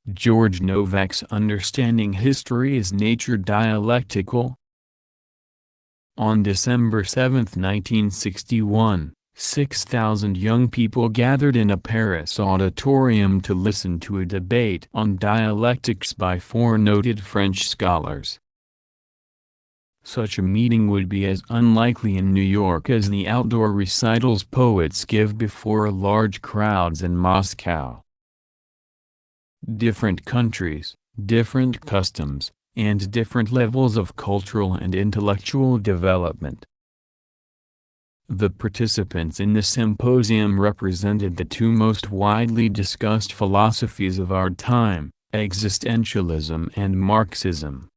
George Novack's Understanding History is Nature Dialectical. On December 7, 1961, 6,000 young people gathered in a Paris auditorium to listen to a debate on dialectics by four noted French scholars. Such a meeting would be as unlikely in New York as the outdoor recitals poets give before large crowds in Moscow. Different countries, different customs, and different levels of cultural and intellectual development. The participants in the symposium represented the two most widely discussed philosophies of our time, existentialism and Marxism.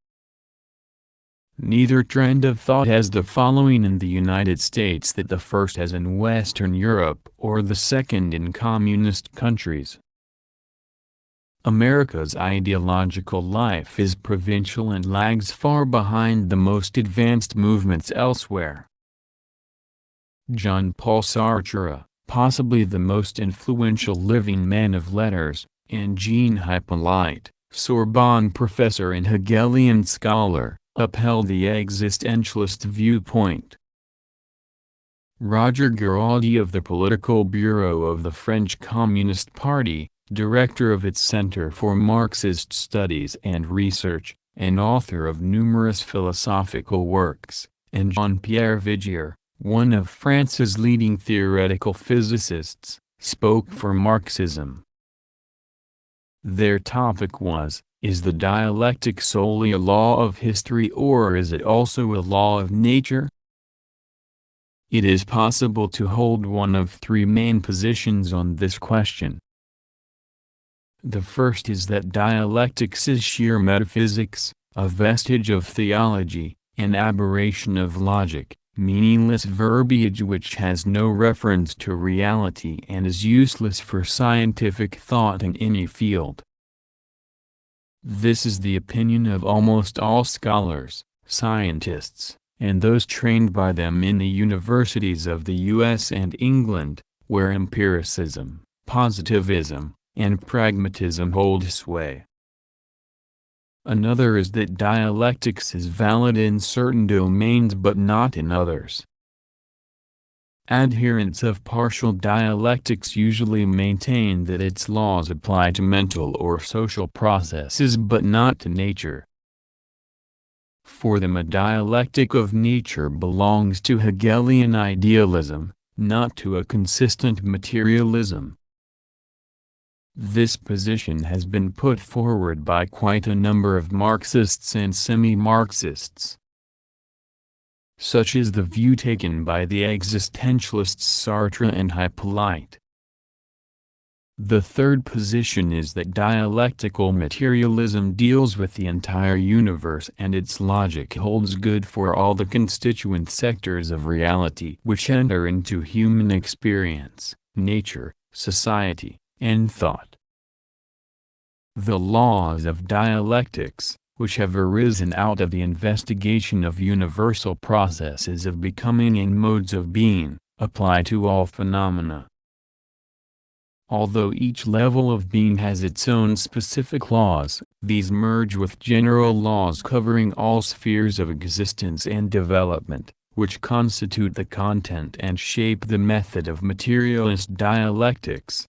Neither trend of thought has the following in the United States that the first has in Western Europe or the second in communist countries. America's ideological life is provincial and lags far behind the most advanced movements elsewhere. Jean Paul Sartre, possibly the most influential living man of letters, and Jean Hyppolite, Sorbonne professor and Hegelian scholar, upheld the existentialist viewpoint. Roger Garaudy of the Political Bureau of the French Communist Party, director of its Center for Marxist Studies and Research, and author of numerous philosophical works, and Jean-Pierre Vigier, one of France's leading theoretical physicists, spoke for Marxism. Their topic was, is the dialectic solely a law of history or is it also a law of nature? It is possible to hold one of three main positions on this question. The first is that dialectics is sheer metaphysics, a vestige of theology, an aberration of logic, meaningless verbiage which has no reference to reality and is useless for scientific thought in any field. This is the opinion of almost all scholars, scientists, and those trained by them in the universities of the US and England, where empiricism, positivism, and pragmatism hold sway. Another is that dialectics is valid in certain domains but not in others. Adherents of partial dialectics usually maintain that its laws apply to mental or social processes but not to nature. For them a dialectic of nature belongs to Hegelian idealism, not to a consistent materialism. This position has been put forward by quite a number of Marxists and semi-Marxists. Such is the view taken by the existentialists Sartre and Hyppolite. The third position is that dialectical materialism deals with the entire universe and its logic holds good for all the constituent sectors of reality which enter into human experience, nature, society, and thought. The laws of dialectics, which have arisen out of the investigation of universal processes of becoming and modes of being, apply to all phenomena. Although each level of being has its own specific laws, these merge with general laws covering all spheres of existence and development, which constitute the content and shape the method of materialist dialectics.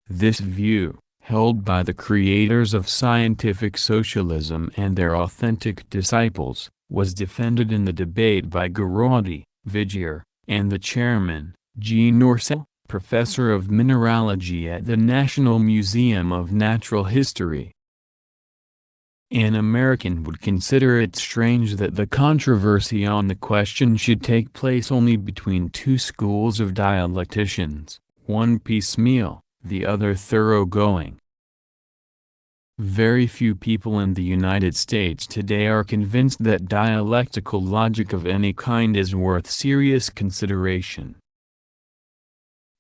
This view, held by the creators of scientific socialism and their authentic disciples, was defended in the debate by Garaudy, Vigier, and the chairman, Jean Norsel, professor of mineralogy at the National Museum of Natural History. An American would consider it strange that the controversy on the question should take place only between two schools of dialecticians, one piecemeal, the other thoroughgoing. Very few people in the United States today are convinced that dialectical logic of any kind is worth serious consideration.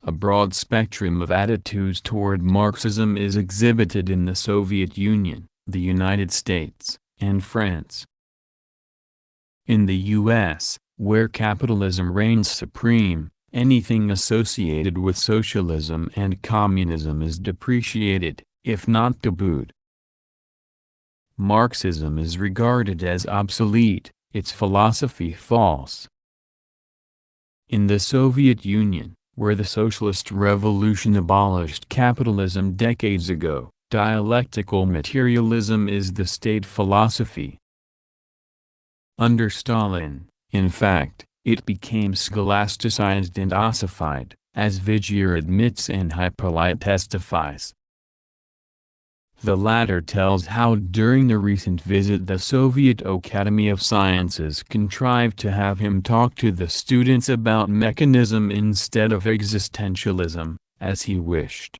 A broad spectrum of attitudes toward Marxism is exhibited in the Soviet Union, the United States, and France. In the U.S., where capitalism reigns supreme, anything associated with socialism and communism is depreciated, if not tabooed. Marxism is regarded as obsolete, its philosophy false. In the Soviet Union, where the socialist revolution abolished capitalism decades ago, dialectical materialism is the state philosophy. Under Stalin, in fact, it became scholasticized and ossified, as Vigier admits and Hippolyte testifies. The latter tells how during the recent visit the Soviet Academy of Sciences contrived to have him talk to the students about mechanism instead of existentialism, as he wished.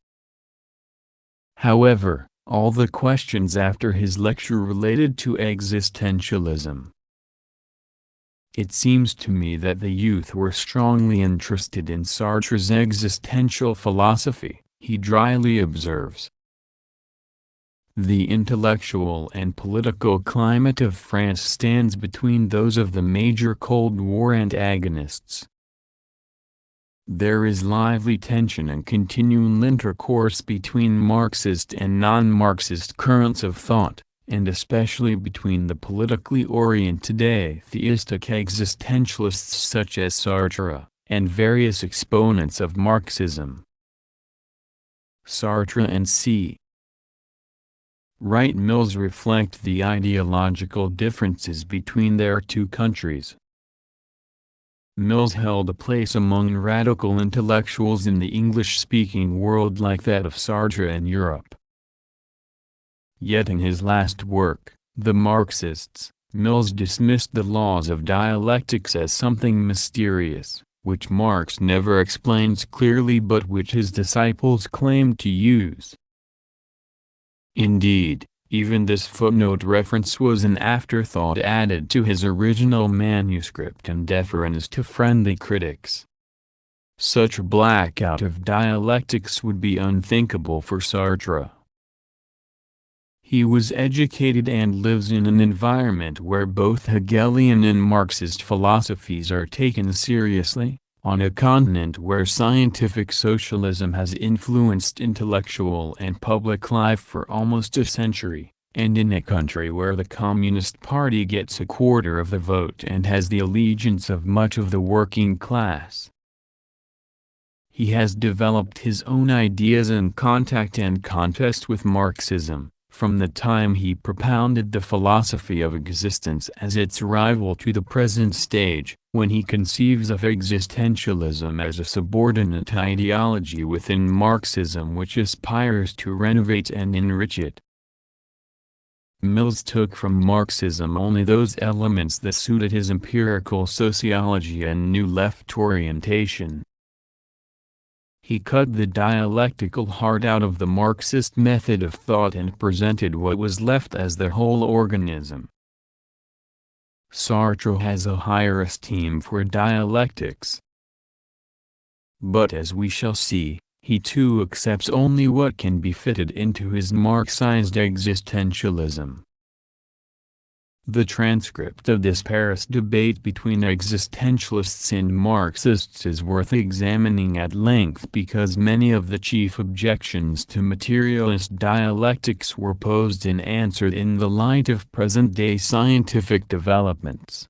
However, all the questions after his lecture related to existentialism. It seems to me that the youth were strongly interested in Sartre's existential philosophy, he dryly observes. The intellectual and political climate of France stands between those of the major Cold War antagonists. There is lively tension and continual intercourse between Marxist and non-Marxist currents of thought, and especially between the politically oriented atheistic existentialists such as Sartre, and various exponents of Marxism. Sartre and C. Wright Mills reflect the ideological differences between their two countries. Mills held a place among radical intellectuals in the English-speaking world like that of Sartre in Europe. Yet in his last work, The Marxists, Mills dismissed the laws of dialectics as something mysterious, which Marx never explains clearly but which his disciples claimed to use. Indeed, even this footnote reference was an afterthought added to his original manuscript in deference to friendly critics. Such a blackout of dialectics would be unthinkable for Sartre. He was educated and lives in an environment where both Hegelian and Marxist philosophies are taken seriously, on a continent where scientific socialism has influenced intellectual and public life for almost a century, and in a country where the Communist Party gets a quarter of the vote and has the allegiance of much of the working class. He has developed his own ideas in contact and contest with Marxism, from the time he propounded the philosophy of existence as its rival to the present stage, when he conceives of existentialism as a subordinate ideology within Marxism which aspires to renovate and enrich it. Mills took from Marxism only those elements that suited his empirical sociology and New Left orientation. He cut the dialectical heart out of the Marxist method of thought and presented what was left as the whole organism. Sartre has a higher esteem for dialectics. But as we shall see, he too accepts only what can be fitted into his Marxized existentialism. The transcript of this Paris debate between existentialists and Marxists is worth examining at length because many of the chief objections to materialist dialectics were posed and answered in the light of present-day scientific developments.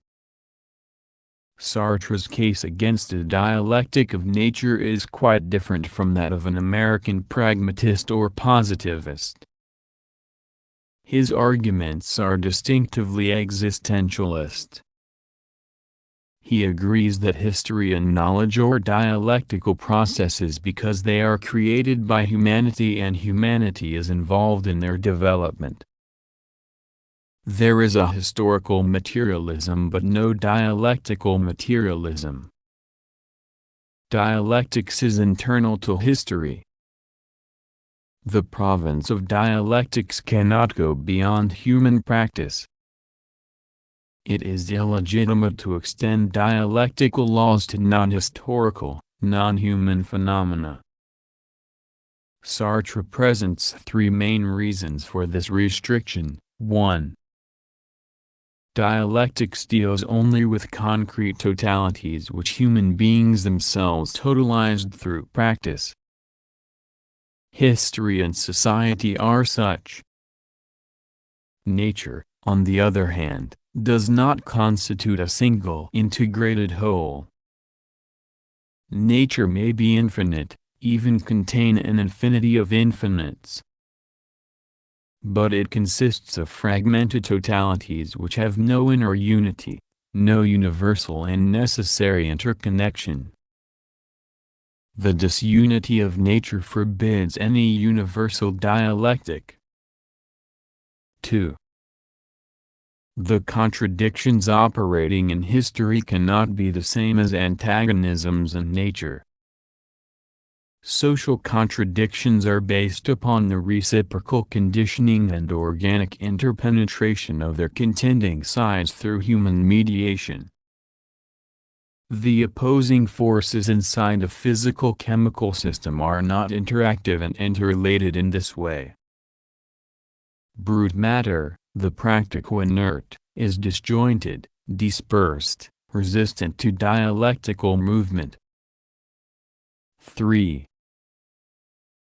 Sartre's case against a dialectic of nature is quite different from that of an American pragmatist or positivist. His arguments are distinctively existentialist. He agrees that history and knowledge are dialectical processes because they are created by humanity and humanity is involved in their development. There is a historical materialism but no dialectical materialism. Dialectics is internal to history. The province of dialectics cannot go beyond human practice. It is illegitimate to extend dialectical laws to non-historical, non-human phenomena. Sartre presents three main reasons for this restriction. 1. Dialectics deals only with concrete totalities which human beings themselves totalized through practice. History and society are such. Nature, on the other hand, does not constitute a single integrated whole. Nature may be infinite, even contain an infinity of infinites. But it consists of fragmented totalities which have no inner unity, no universal and necessary interconnection. The disunity of nature forbids any universal dialectic. 2. The contradictions operating in history cannot be the same as antagonisms in nature. Social contradictions are based upon the reciprocal conditioning and organic interpenetration of their contending sides through human mediation. The opposing forces inside a physical-chemical system are not interactive and interrelated in this way. Brute matter, the practical inert, is disjointed, dispersed, resistant to dialectical movement. 3.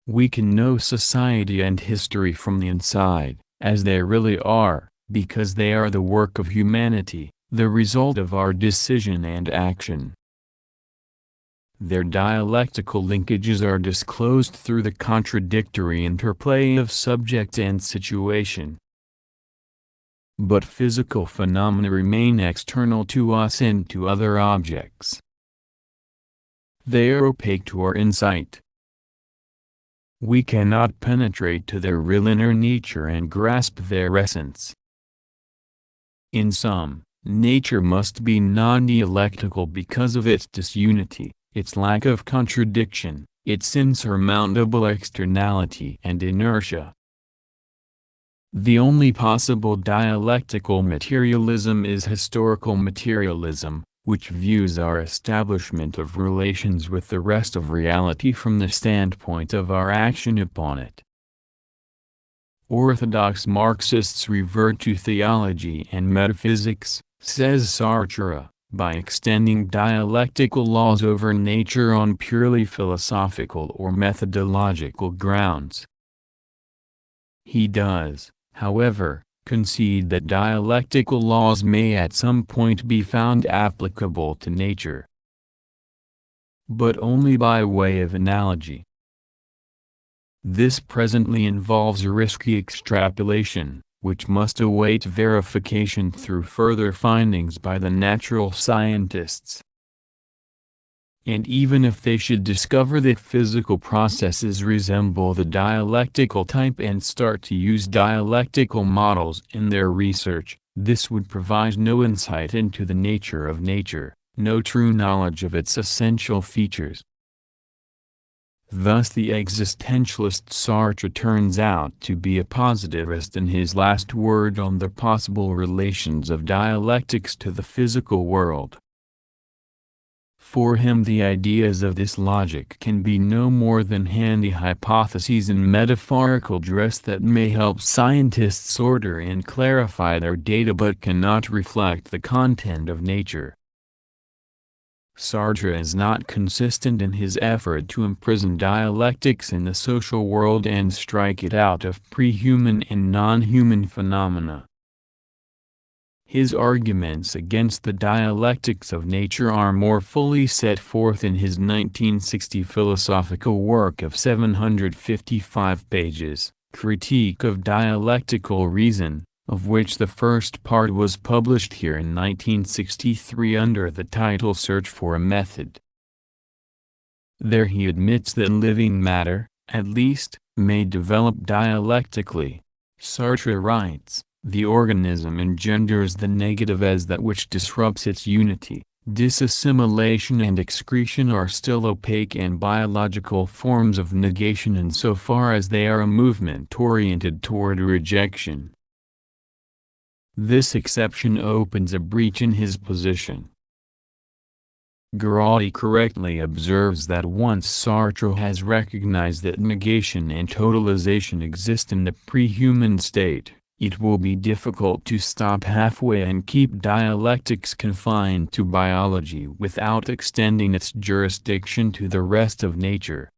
We can know society and history from the inside, as they really are, because they are the work of humanity, the result of our decision and action. Their dialectical linkages are disclosed through the contradictory interplay of subject and situation. But physical phenomena remain external to us and to other objects. They are opaque to our insight. We cannot penetrate to their real inner nature and grasp their essence. In sum, nature must be non-dialectical because of its disunity, its lack of contradiction, its insurmountable externality and inertia. The only possible dialectical materialism is historical materialism, which views our establishment of relations with the rest of reality from the standpoint of our action upon it. Orthodox Marxists revert to theology and metaphysics, says Sartre, by extending dialectical laws over nature on purely philosophical or methodological grounds. He does, however, concede that dialectical laws may at some point be found applicable to nature, but only by way of analogy. This presently involves a risky extrapolation, which must await verification through further findings by the natural scientists. And even if they should discover that physical processes resemble the dialectical type and start to use dialectical models in their research, this would provide no insight into the nature of nature, no true knowledge of its essential features. Thus the existentialist Sartre turns out to be a positivist in his last word on the possible relations of dialectics to the physical world. For him the ideas of this logic can be no more than handy hypotheses in metaphorical dress that may help scientists order and clarify their data but cannot reflect the content of nature. Sartre is not consistent in his effort to imprison dialectics in the social world and strike it out of pre-human and non-human phenomena. His arguments against the dialectics of nature are more fully set forth in his 1960 philosophical work of 755 pages, Critique of Dialectical Reason, of which the first part was published here in 1963 under the title Search for a Method. There he admits that living matter, at least, may develop dialectically. Sartre writes, "The organism engenders the negative as that which disrupts its unity. Disassimilation and excretion are still opaque and biological forms of negation insofar as they are a movement oriented toward rejection." This exception opens a breach in his position. Garaudy correctly observes that once Sartre has recognized that negation and totalization exist in the pre-human state, it will be difficult to stop halfway and keep dialectics confined to biology without extending its jurisdiction to the rest of nature.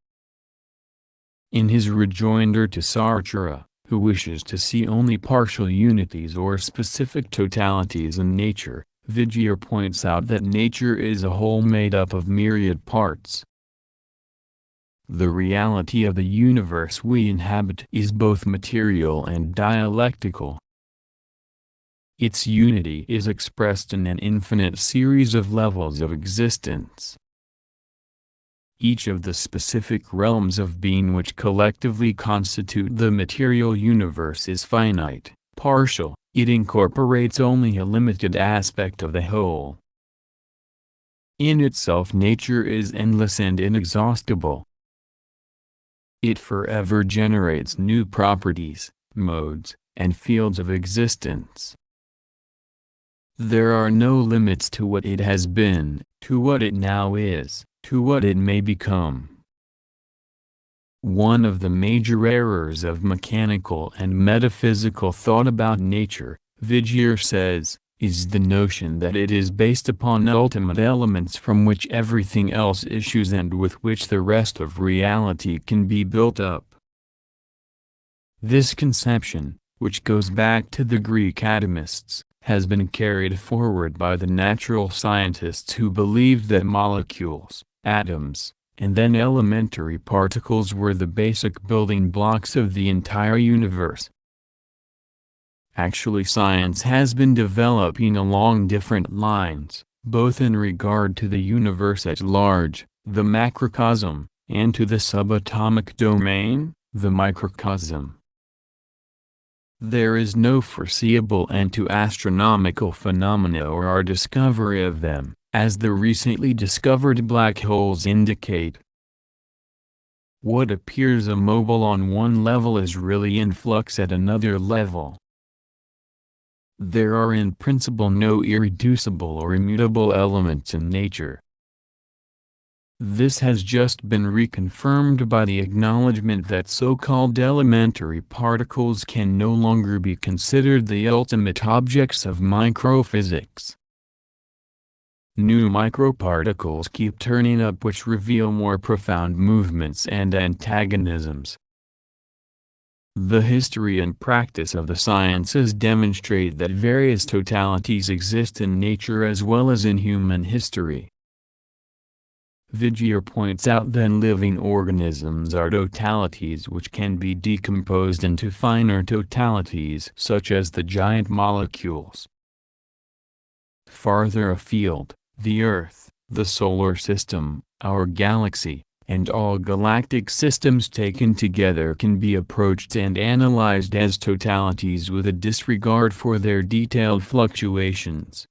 In his rejoinder to Sartre, who wishes to see only partial unities or specific totalities in nature, Vigier points out that nature is a whole made up of myriad parts. The reality of the universe we inhabit is both material and dialectical. Its unity is expressed in an infinite series of levels of existence. Each of the specific realms of being which collectively constitute the material universe is finite, partial, it incorporates only a limited aspect of the whole. In itself nature is endless and inexhaustible. It forever generates new properties, modes, and fields of existence. There are no limits to what it has been, to what it now is, to what it may become. One of the major errors of mechanical and metaphysical thought about nature, Vigier says, is the notion that it is based upon ultimate elements from which everything else issues and with which the rest of reality can be built up. This conception, which goes back to the Greek atomists, has been carried forward by the natural scientists who believed that molecules, atoms, and then elementary particles were the basic building blocks of the entire universe. Actually, science has been developing along different lines, both in regard to the universe at large, the macrocosm, and to the subatomic domain, the microcosm. There is no foreseeable end to astronomical phenomena or our discovery of them, as the recently discovered black holes indicate. What appears immobile on one level is really in flux at another level. There are in principle no irreducible or immutable elements in nature. This has just been reconfirmed by the acknowledgement that so-called elementary particles can no longer be considered the ultimate objects of microphysics. New microparticles keep turning up which reveal more profound movements and antagonisms. The history and practice of the sciences demonstrate that various totalities exist in nature as well as in human history. Vigier points out that living organisms are totalities which can be decomposed into finer totalities such as the giant molecules. Farther afield, the Earth, the Solar System, our galaxy, and all galactic systems taken together can be approached and analyzed as totalities with a disregard for their detailed fluctuations.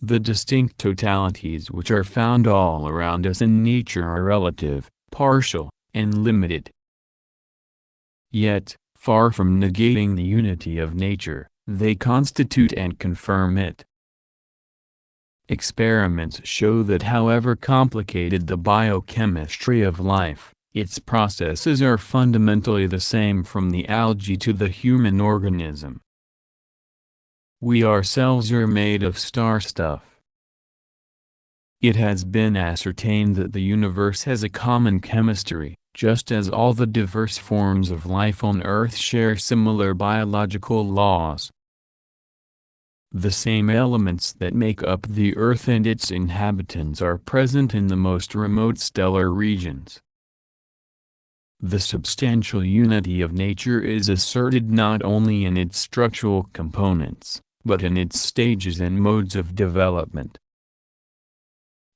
The distinct totalities which are found all around us in nature are relative, partial, and limited. Yet, far from negating the unity of nature, they constitute and confirm it. Experiments show that however complicated the biochemistry of life, its processes are fundamentally the same from the algae to the human organism. We ourselves are made of star stuff. It has been ascertained that the universe has a common chemistry, just as all the diverse forms of life on Earth share similar biological laws. The same elements that make up the Earth and its inhabitants are present in the most remote stellar regions. The substantial unity of nature is asserted not only in its structural components, but in its stages and modes of development.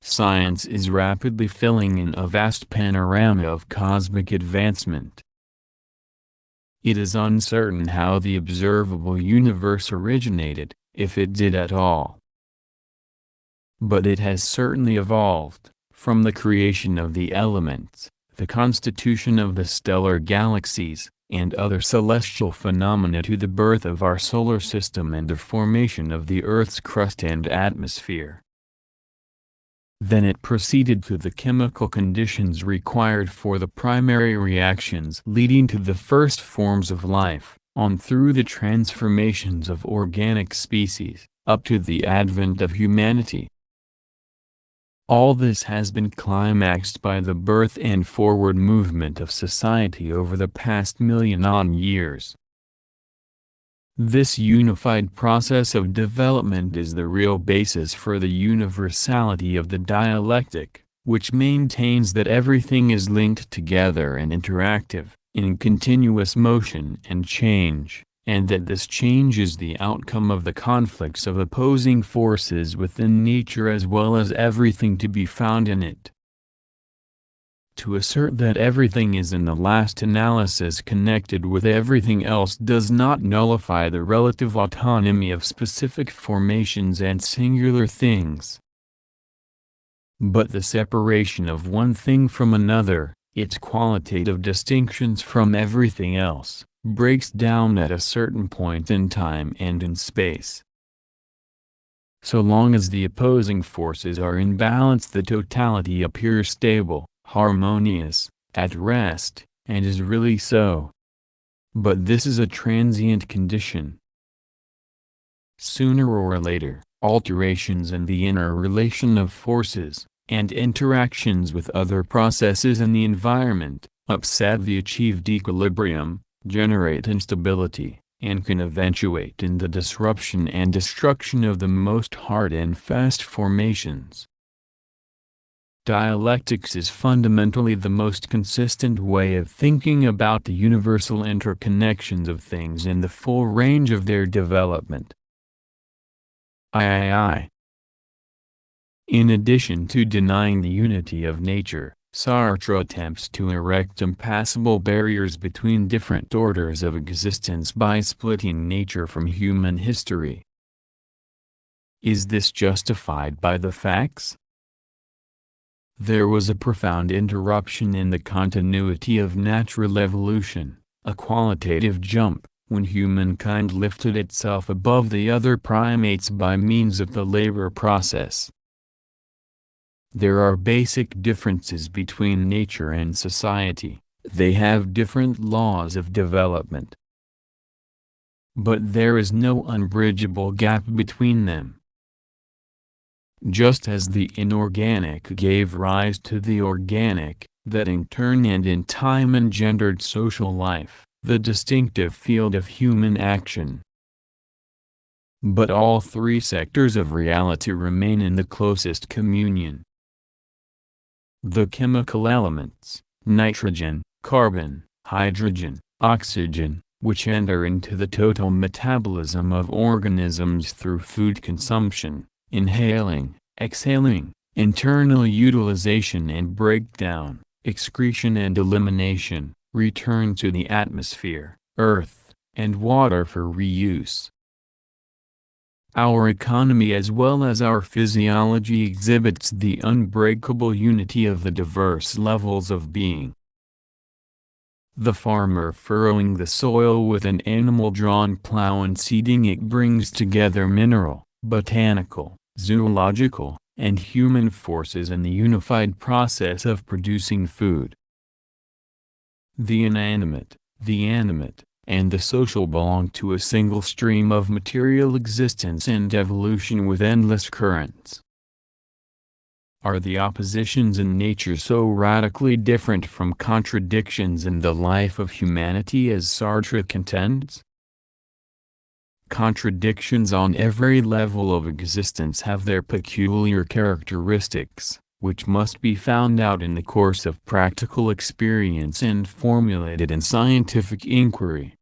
Science is rapidly filling in a vast panorama of cosmic advancement. It is uncertain how the observable universe originated, if it did at all. But it has certainly evolved, from the creation of the elements, the constitution of the stellar galaxies, and other celestial phenomena to the birth of our solar system and the formation of the Earth's crust and atmosphere. Then it proceeded to the chemical conditions required for the primary reactions leading to the first forms of life, on through the transformations of organic species, up to the advent of humanity. All this has been climaxed by the birth and forward movement of society over the past million years. This unified process of development is the real basis for the universality of the dialectic, which maintains that everything is linked together and interactive, in continuous motion and change, and that this change is the outcome of the conflicts of opposing forces within nature as well as everything to be found in it. To assert that everything is in the last analysis connected with everything else does not nullify the relative autonomy of specific formations and singular things. But the separation of one thing from another, its qualitative distinctions from everything else, breaks down at a certain point in time and in space. So long as the opposing forces are in balance, the totality appears stable, harmonious, at rest, and is really so. But this is a transient condition. Sooner or later, alterations in the inner relation of forces, and interactions with other processes in the environment, upset the achieved equilibrium, generate instability, and can eventuate in the disruption and destruction of the most hard and fast formations. Dialectics is fundamentally the most consistent way of thinking about the universal interconnections of things in the full range of their development. In addition to denying the unity of nature, Sartre attempts to erect impassable barriers between different orders of existence by splitting nature from human history. Is this justified by the facts? There was a profound interruption in the continuity of natural evolution, a qualitative jump, when humankind lifted itself above the other primates by means of the labor process. There are basic differences between nature and society. They have different laws of development. But there is no unbridgeable gap between them. Just as the inorganic gave rise to the organic, that in turn and in time engendered social life, the distinctive field of human action. But all three sectors of reality remain in the closest communion. The chemical elements, nitrogen, carbon, hydrogen, oxygen, which enter into the total metabolism of organisms through food consumption, inhaling, exhaling, internal utilization and breakdown, excretion and elimination, return to the atmosphere, earth, and water for reuse. Our economy as well as our physiology exhibits the unbreakable unity of the diverse levels of being. The farmer furrowing the soil with an animal-drawn plow and seeding it brings together mineral, botanical, zoological, and human forces in the unified process of producing food. The inanimate, the animate, and the social belong to a single stream of material existence and evolution with endless currents. Are the oppositions in nature so radically different from contradictions in the life of humanity as Sartre contends? Contradictions on every level of existence have their peculiar characteristics, which must be found out in the course of practical experience and formulated in scientific inquiry.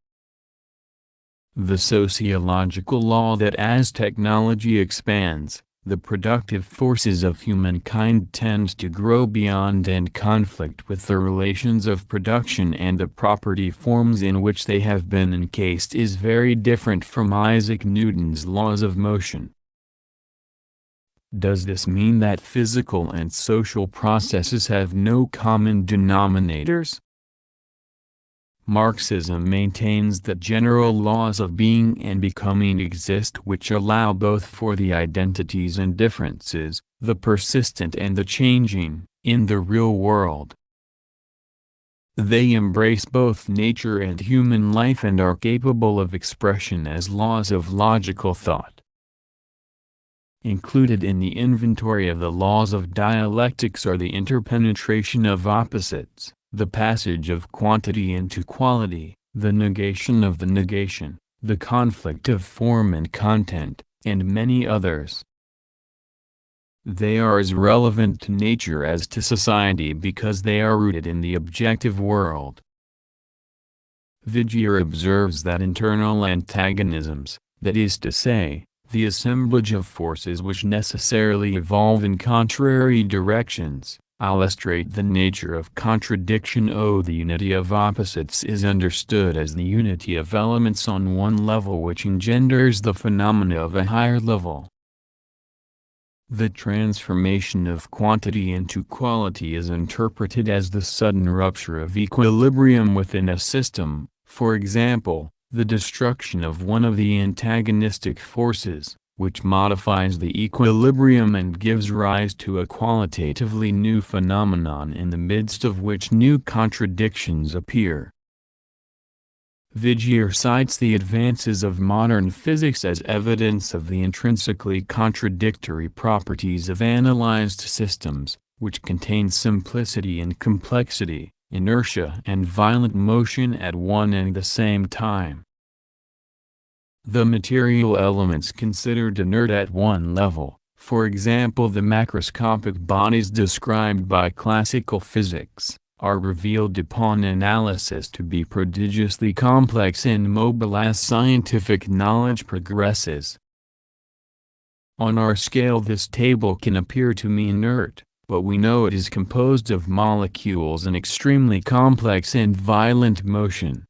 The sociological law that as technology expands, the productive forces of humankind tend to grow beyond and conflict with the relations of production and the property forms in which they have been encased is very different from Isaac Newton's laws of motion. Does this mean that physical and social processes have no common denominators? Marxism maintains that general laws of being and becoming exist which allow both for the identities and differences, the persistent and the changing, in the real world. They embrace both nature and human life and are capable of expression as laws of logical thought. Included in the inventory of the laws of dialectics are the interpenetration of opposites, the passage of quantity into quality, the negation of the negation, the conflict of form and content, and many others. They are as relevant to nature as to society because they are rooted in the objective world. Vigier observes that internal antagonisms, that is to say, the assemblage of forces which necessarily evolve in contrary directions, illustrate the nature of contradiction. The unity of opposites is understood as the unity of elements on one level which engenders the phenomena of a higher level. The transformation of quantity into quality is interpreted as the sudden rupture of equilibrium within a system, for example, the destruction of one of the antagonistic forces, which modifies the equilibrium and gives rise to a qualitatively new phenomenon in the midst of which new contradictions appear. Vigier cites the advances of modern physics as evidence of the intrinsically contradictory properties of analyzed systems, which contain simplicity and complexity, inertia and violent motion at one and the same time. The material elements considered inert at one level, for example the macroscopic bodies described by classical physics, are revealed upon analysis to be prodigiously complex and mobile as scientific knowledge progresses. On our scale this table can appear to me inert, but we know it is composed of molecules in extremely complex and violent motion.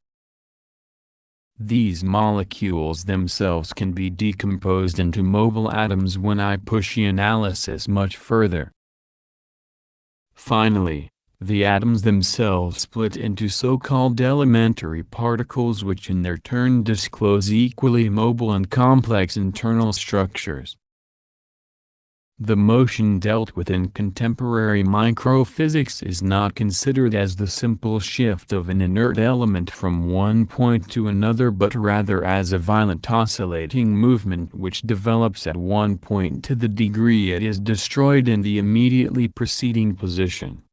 These molecules themselves can be decomposed into mobile atoms when I push the analysis much further. Finally, the atoms themselves split into so-called elementary particles which in their turn disclose equally mobile and complex internal structures. The motion dealt with in contemporary microphysics is not considered as the simple shift of an inert element from one point to another but rather as a violent oscillating movement which develops at one point to the degree it is destroyed in the immediately preceding position.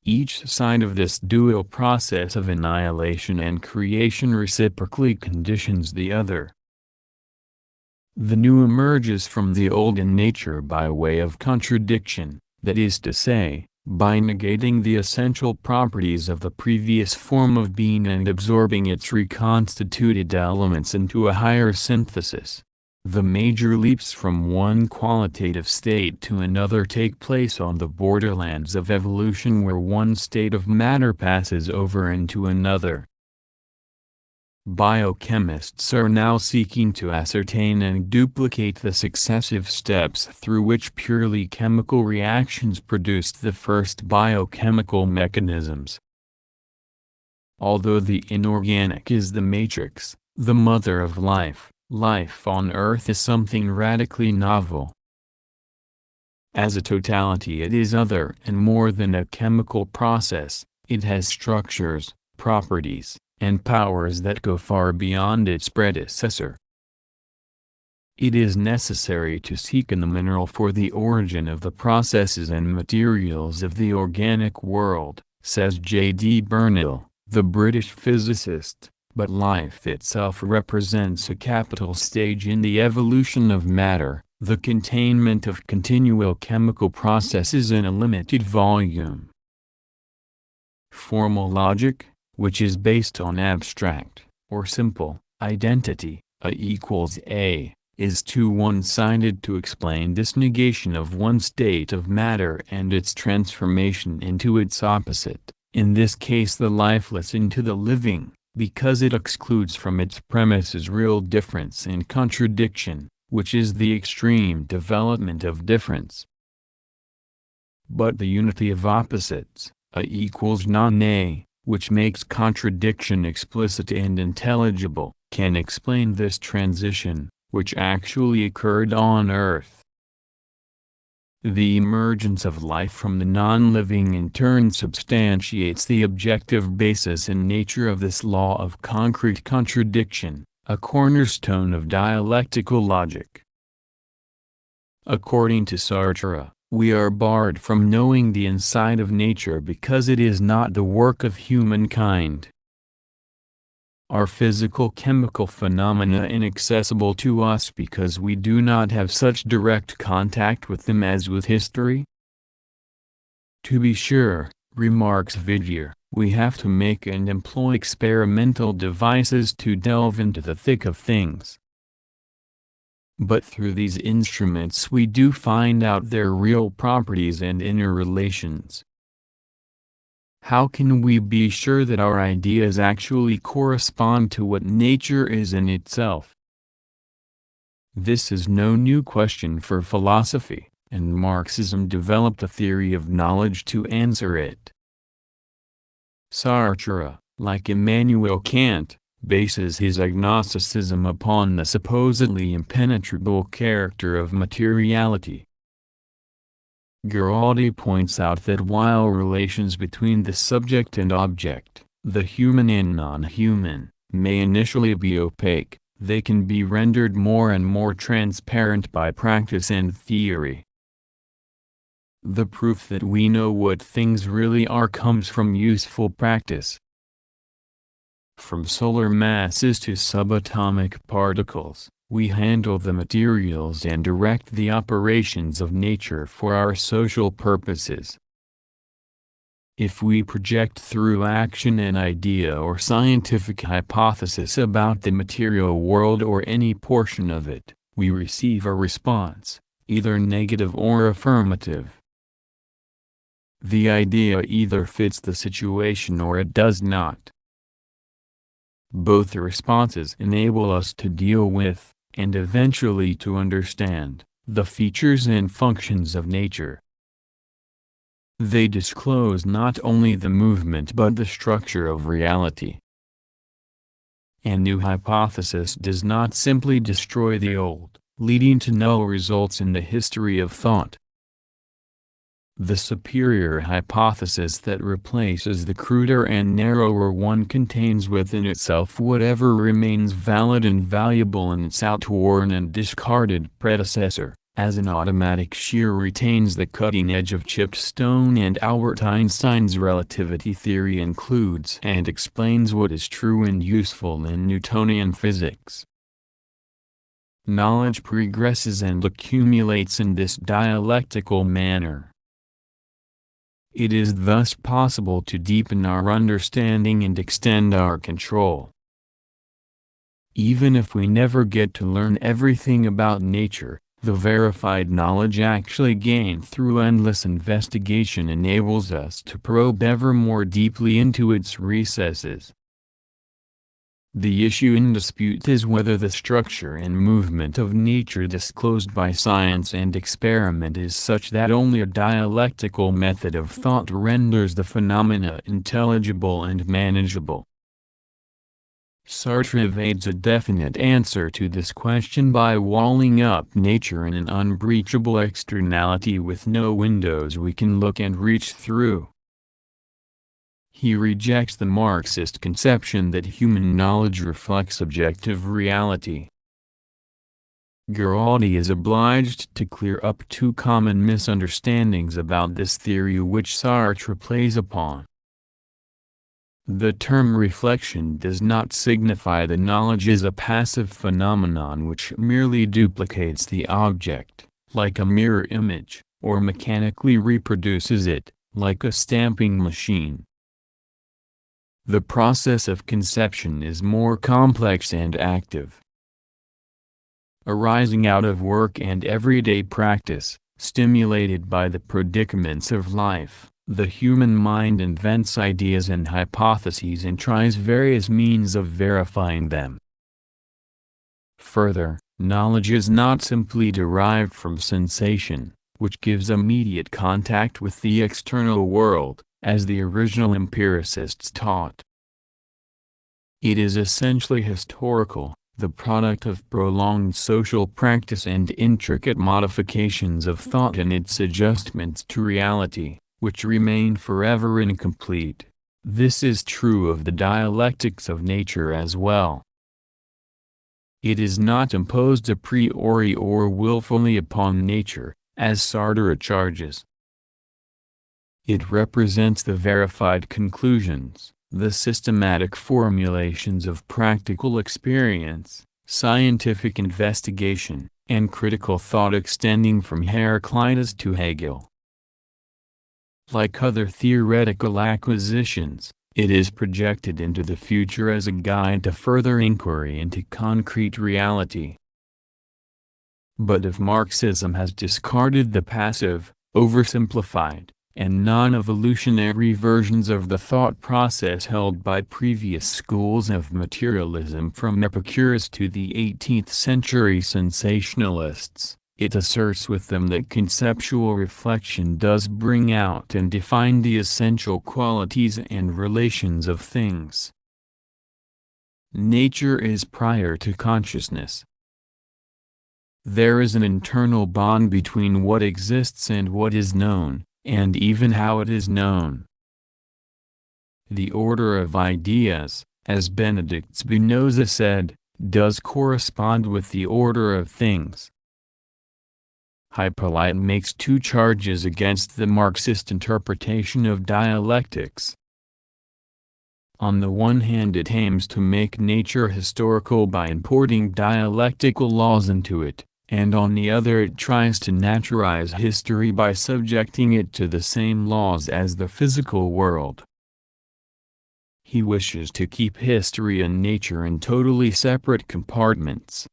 Each side of this dual process of annihilation and creation reciprocally conditions the other. The new emerges from the old in nature by way of contradiction, that is to say, by negating the essential properties of the previous form of being and absorbing its reconstituted elements into a higher synthesis. The major leaps from one qualitative state to another take place on the borderlands of evolution where one state of matter passes over into another. Biochemists are now seeking to ascertain and duplicate the successive steps through which purely chemical reactions produced the first biochemical mechanisms. Although the inorganic is the matrix, the mother of life, life on Earth is something radically novel. As a totality it is other and more than a chemical process, it has structures, properties, and powers that go far beyond its predecessor. It is necessary to seek in the mineral for the origin of the processes and materials of the organic world, says J.D. Burnell, the British physicist, but life itself represents a capital stage in the evolution of matter, the containment of continual chemical processes in a limited volume. Formal logic, which is based on abstract, or simple, identity, A equals A, is too one-sided to explain this negation of one state of matter and its transformation into its opposite, in this case the lifeless into the living, because it excludes from its premises real difference and contradiction, which is the extreme development of difference. But the unity of opposites, A equals non-A, which makes contradiction explicit and intelligible, can explain this transition, which actually occurred on Earth. The emergence of life from the non-living in turn substantiates the objective basis in nature of this law of concrete contradiction, a cornerstone of dialectical logic. According to Sartre, we are barred from knowing the inside of nature because it is not the work of humankind. Are physical-chemical phenomena inaccessible to us because we do not have such direct contact with them as with history? To be sure, remarks Vigier, we have to make and employ experimental devices to delve into the thick of things. But through these instruments we do find out their real properties and inner relations. How can we be sure that our ideas actually correspond to what nature is in itself? This is no new question for philosophy, and Marxism developed a theory of knowledge to answer it. Sartre, like Immanuel Kant, bases his agnosticism upon the supposedly impenetrable character of materiality. Giraldi points out that while relations between the subject and object, the human and non-human, may initially be opaque, they can be rendered more and more transparent by practice and theory. The proof that we know what things really are comes from useful practice. From solar masses to subatomic particles, we handle the materials and direct the operations of nature for our social purposes. If we project through action an idea or scientific hypothesis about the material world or any portion of it, we receive a response, either negative or affirmative. The idea either fits the situation or it does not. Both responses enable us to deal with, and eventually to understand, the features and functions of nature. They disclose not only the movement but the structure of reality. A new hypothesis does not simply destroy the old, leading to null results in the history of thought. The superior hypothesis that replaces the cruder and narrower one contains within itself whatever remains valid and valuable in its outworn and discarded predecessor, as an automatic shear retains the cutting edge of chipped stone, and Albert Einstein's relativity theory includes and explains what is true and useful in Newtonian physics. Knowledge progresses and accumulates in this dialectical manner. It is thus possible to deepen our understanding and extend our control. Even if we never get to learn everything about nature, the verified knowledge actually gained through endless investigation enables us to probe ever more deeply into its recesses. The issue in dispute is whether the structure and movement of nature disclosed by science and experiment is such that only a dialectical method of thought renders the phenomena intelligible and manageable. Sartre evades a definite answer to this question by walling up nature in an unbreachable externality with no windows we can look and reach through. He rejects the Marxist conception that human knowledge reflects objective reality. Giraldi is obliged to clear up two common misunderstandings about this theory which Sartre plays upon. The term reflection does not signify that knowledge is a passive phenomenon which merely duplicates the object, like a mirror image, or mechanically reproduces it, like a stamping machine. The process of conception is more complex and active. Arising out of work and everyday practice, stimulated by the predicaments of life, the human mind invents ideas and hypotheses and tries various means of verifying them. Further, knowledge is not simply derived from sensation, which gives immediate contact with the external world, as the original empiricists taught. It is essentially historical, the product of prolonged social practice and intricate modifications of thought and its adjustments to reality, which remain forever incomplete. This is true of the dialectics of nature as well. It is not imposed a priori or willfully upon nature, as Sartre charges. It represents the verified conclusions, the systematic formulations of practical experience, scientific investigation, and critical thought extending from Heraclitus to Hegel. Like other theoretical acquisitions, it is projected into the future as a guide to further inquiry into concrete reality. But if Marxism has discarded the passive, oversimplified, and non-evolutionary versions of the thought process held by previous schools of materialism from Epicurus to the 18th century sensationalists, it asserts with them that conceptual reflection does bring out and define the essential qualities and relations of things. Nature is prior to consciousness. There is an internal bond between what exists and what is known, and even how it is known. The order of ideas, as Benedict Spinoza said, does correspond with the order of things. Hippolyte makes two charges against the Marxist interpretation of dialectics. On the one hand, it aims to make nature historical by importing dialectical laws into it, and on the other it tries to naturalize history by subjecting it to the same laws as the physical world. He wishes to keep history and nature in totally separate compartments.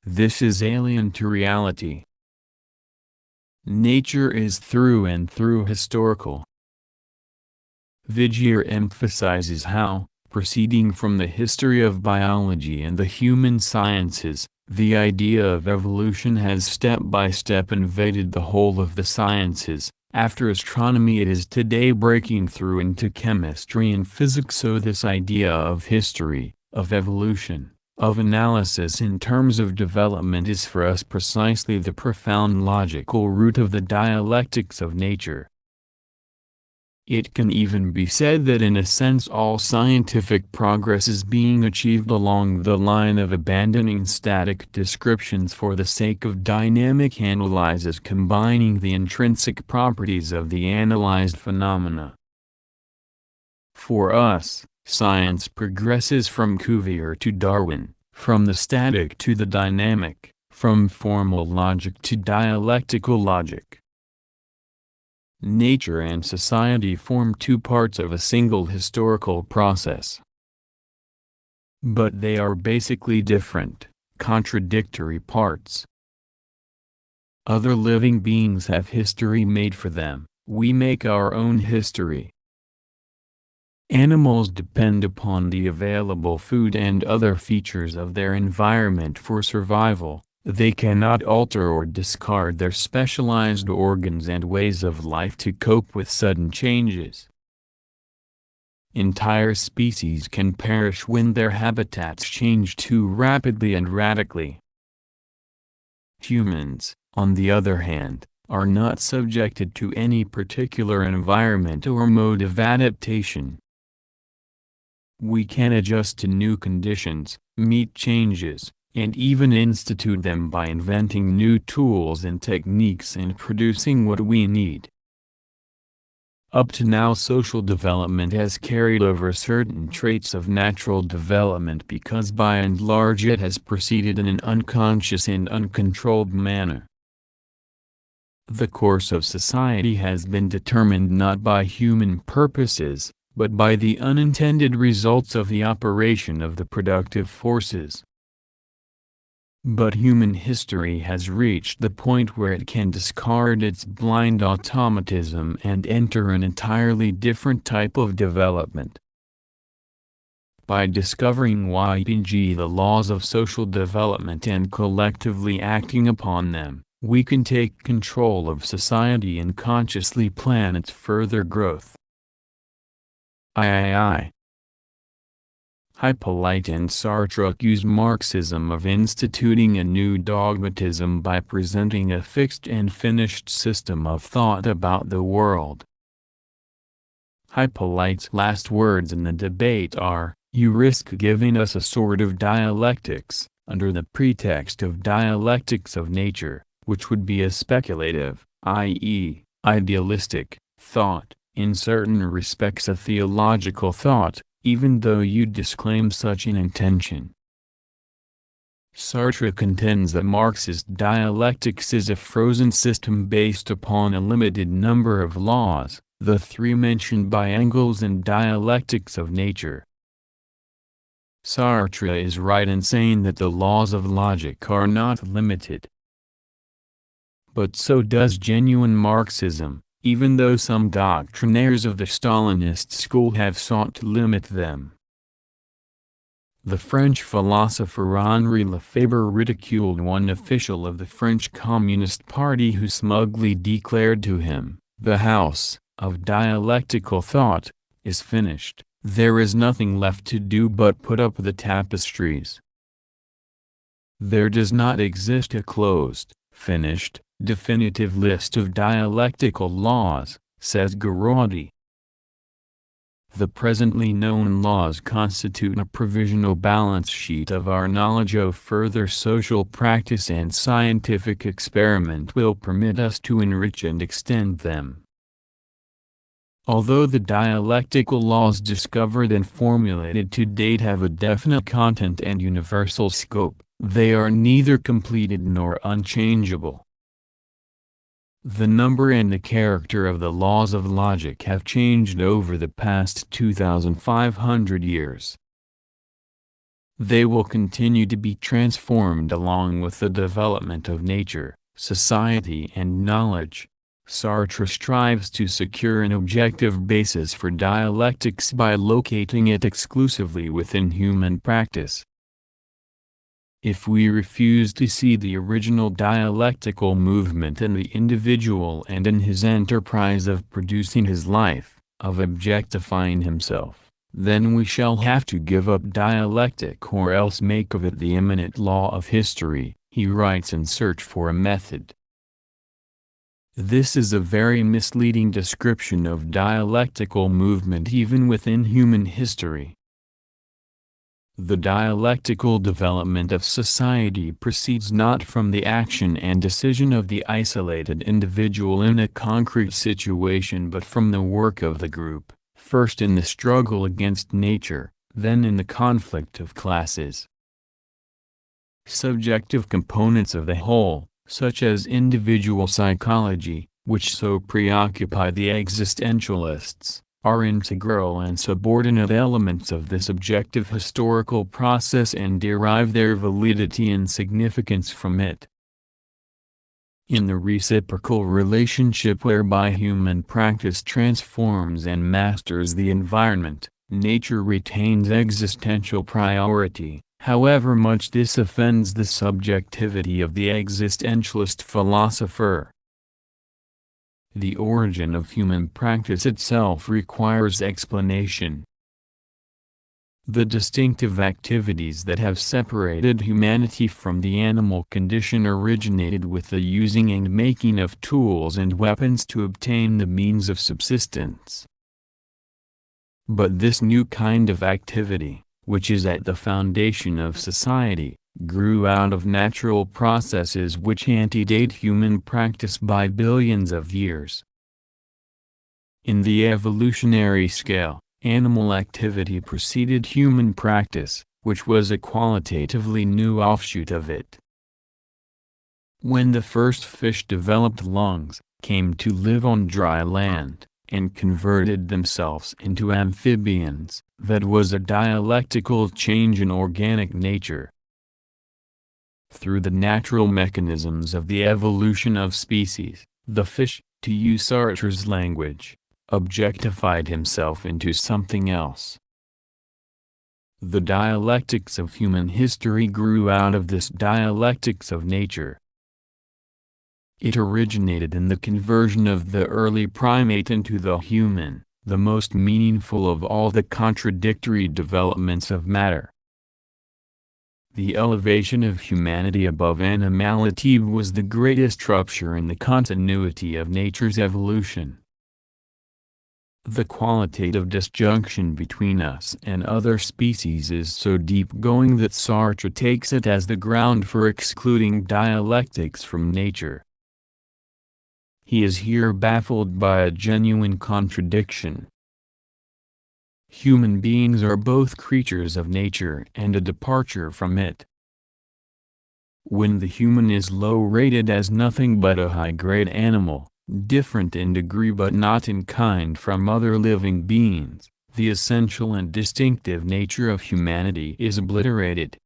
This is alien to reality. Nature is through and through historical. Vigier emphasizes how, proceeding from the history of biology and the human sciences, the idea of evolution has step by step invaded the whole of the sciences. After astronomy, it is today breaking through into chemistry and physics. So this idea of history, of evolution, of analysis in terms of development is for us precisely the profound logical root of the dialectics of nature. It can even be said that in a sense all scientific progress is being achieved along the line of abandoning static descriptions for the sake of dynamic analyses combining the intrinsic properties of the analyzed phenomena. For us, science progresses from Cuvier to Darwin, from the static to the dynamic, from formal logic to dialectical logic. Nature and society form two parts of a single historical process. But they are basically different, contradictory parts. Other living beings have history made for them, we make our own history. Animals depend upon the available food and other features of their environment for survival. They cannot alter or discard their specialized organs and ways of life to cope with sudden changes. Entire species can perish when their habitats change too rapidly and radically. Humans, on the other hand, are not subjected to any particular environment or mode of adaptation. We can adjust to new conditions, meet changes, and even institute them by inventing new tools and techniques and producing what we need. Up to now, social development has carried over certain traits of natural development because by and large it has proceeded in an unconscious and uncontrolled manner. The course of society has been determined not by human purposes, but by the unintended results of the operation of the productive forces. But human history has reached the point where it can discard its blind automatism and enter an entirely different type of development. By discovering the laws of social development and collectively acting upon them, we can take control of society and consciously plan its further growth. Hippolyte and Sartre accuse Marxism of instituting a new dogmatism by presenting a fixed and finished system of thought about the world. Hippolyte's last words in the debate are, You risk giving us a sort of dialectics, under the pretext of dialectics of nature, which would be a speculative, i.e., idealistic, thought, in certain respects a theological thought, even though you disclaim such an intention. Sartre contends that Marxist dialectics is a frozen system based upon a limited number of laws, the three mentioned by Engels in Dialectics of Nature. Sartre is right in saying that the laws of logic are not limited. But so does genuine Marxism, even though some doctrinaires of the Stalinist school have sought to limit them. The French philosopher Henri Lefebvre ridiculed one official of the French Communist Party who smugly declared to him, "The house of dialectical thought is finished. There is nothing left to do but put up the tapestries." There does not exist a closed, finished, definitive list of dialectical laws, says Gueraudy. The presently known laws constitute a provisional balance sheet of our knowledge of further social practice, and scientific experiment will permit us to enrich and extend them. Although the dialectical laws discovered and formulated to date have a definite content and universal scope, they are neither completed nor unchangeable. The number and the character of the laws of logic have changed over the past 2,500 years. They will continue to be transformed along with the development of nature, society and knowledge. Sartre strives to secure an objective basis for dialectics by locating it exclusively within human practice. If we refuse to see the original dialectical movement in the individual and in his enterprise of producing his life, of objectifying himself, then we shall have to give up dialectic or else make of it the immanent law of history, he writes in Search for a Method. This is a very misleading description of dialectical movement even within human history. The dialectical development of society proceeds not from the action and decision of the isolated individual in a concrete situation but from the work of the group, first in the struggle against nature, then in the conflict of classes. Subjective components of the whole, such as individual psychology, which so preoccupy the existentialists, are integral and subordinate elements of this objective historical process and derive their validity and significance from it. In the reciprocal relationship whereby human practice transforms and masters the environment, nature retains existential priority, however much this offends the subjectivity of the existentialist philosopher. The origin of human practice itself requires explanation. The distinctive activities that have separated humanity from the animal condition originated with the using and making of tools and weapons to obtain the means of subsistence. But this new kind of activity, which is at the foundation of society, grew out of natural processes which antedate human practice by billions of years. In the evolutionary scale, animal activity preceded human practice, which was a qualitatively new offshoot of it. When the first fish developed lungs, came to live on dry land, and converted themselves into amphibians, that was a dialectical change in organic nature. Through the natural mechanisms of the evolution of species, the fish, to use Sartre's language, objectified himself into something else. The dialectics of human history grew out of this dialectics of nature. It originated in the conversion of the early primate into the human, the most meaningful of all the contradictory developments of matter. The elevation of humanity above animality was the greatest rupture in the continuity of nature's evolution. The qualitative disjunction between us and other species is so deep-going that Sartre takes it as the ground for excluding dialectics from nature. He is here baffled by a genuine contradiction. Human beings are both creatures of nature and a departure from it. When the human is low-rated as nothing but a high-grade animal, different in degree but not in kind from other living beings, the essential and distinctive nature of humanity is obliterated.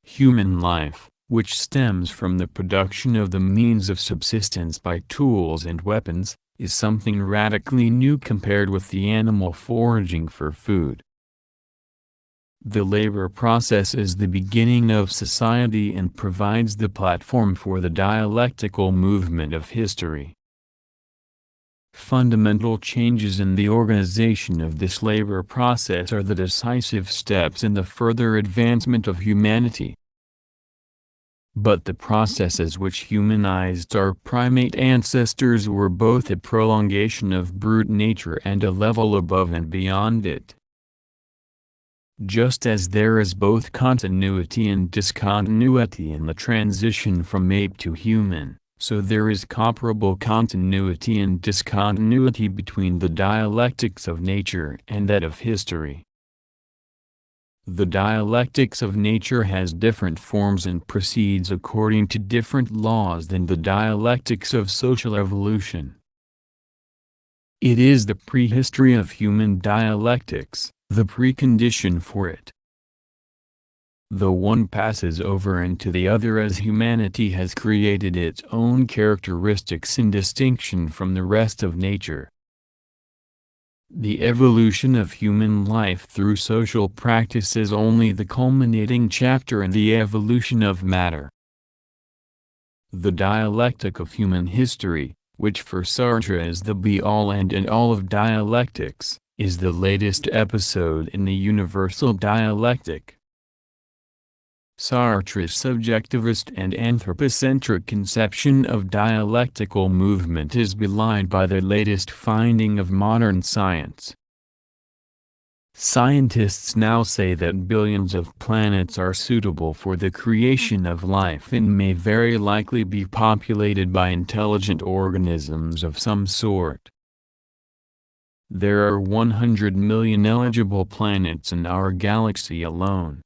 Human life, which stems from the production of the means of subsistence by tools and weapons, is something radically new compared with the animal foraging for food. The labor process is the beginning of society and provides the platform for the dialectical movement of history. Fundamental changes in the organization of this labor process are the decisive steps in the further advancement of humanity. But the processes which humanized our primate ancestors were both a prolongation of brute nature and a level above and beyond it. Just as there is both continuity and discontinuity in the transition from ape to human, so there is comparable continuity and discontinuity between the dialectics of nature and that of history. The dialectics of nature has different forms and proceeds according to different laws than the dialectics of social evolution. It is the prehistory of human dialectics, the precondition for it. The one passes over into the other as humanity has created its own characteristics in distinction from the rest of nature. The evolution of human life through social practice is only the culminating chapter in the evolution of matter. The dialectic of human history, which for Sartre is the be-all and end-all of dialectics, is the latest episode in the universal dialectic. Sartre's subjectivist and anthropocentric conception of dialectical movement is belied by the latest finding of modern science. Scientists now say that billions of planets are suitable for the creation of life and may very likely be populated by intelligent organisms of some sort. There are 100 million eligible planets in our galaxy alone.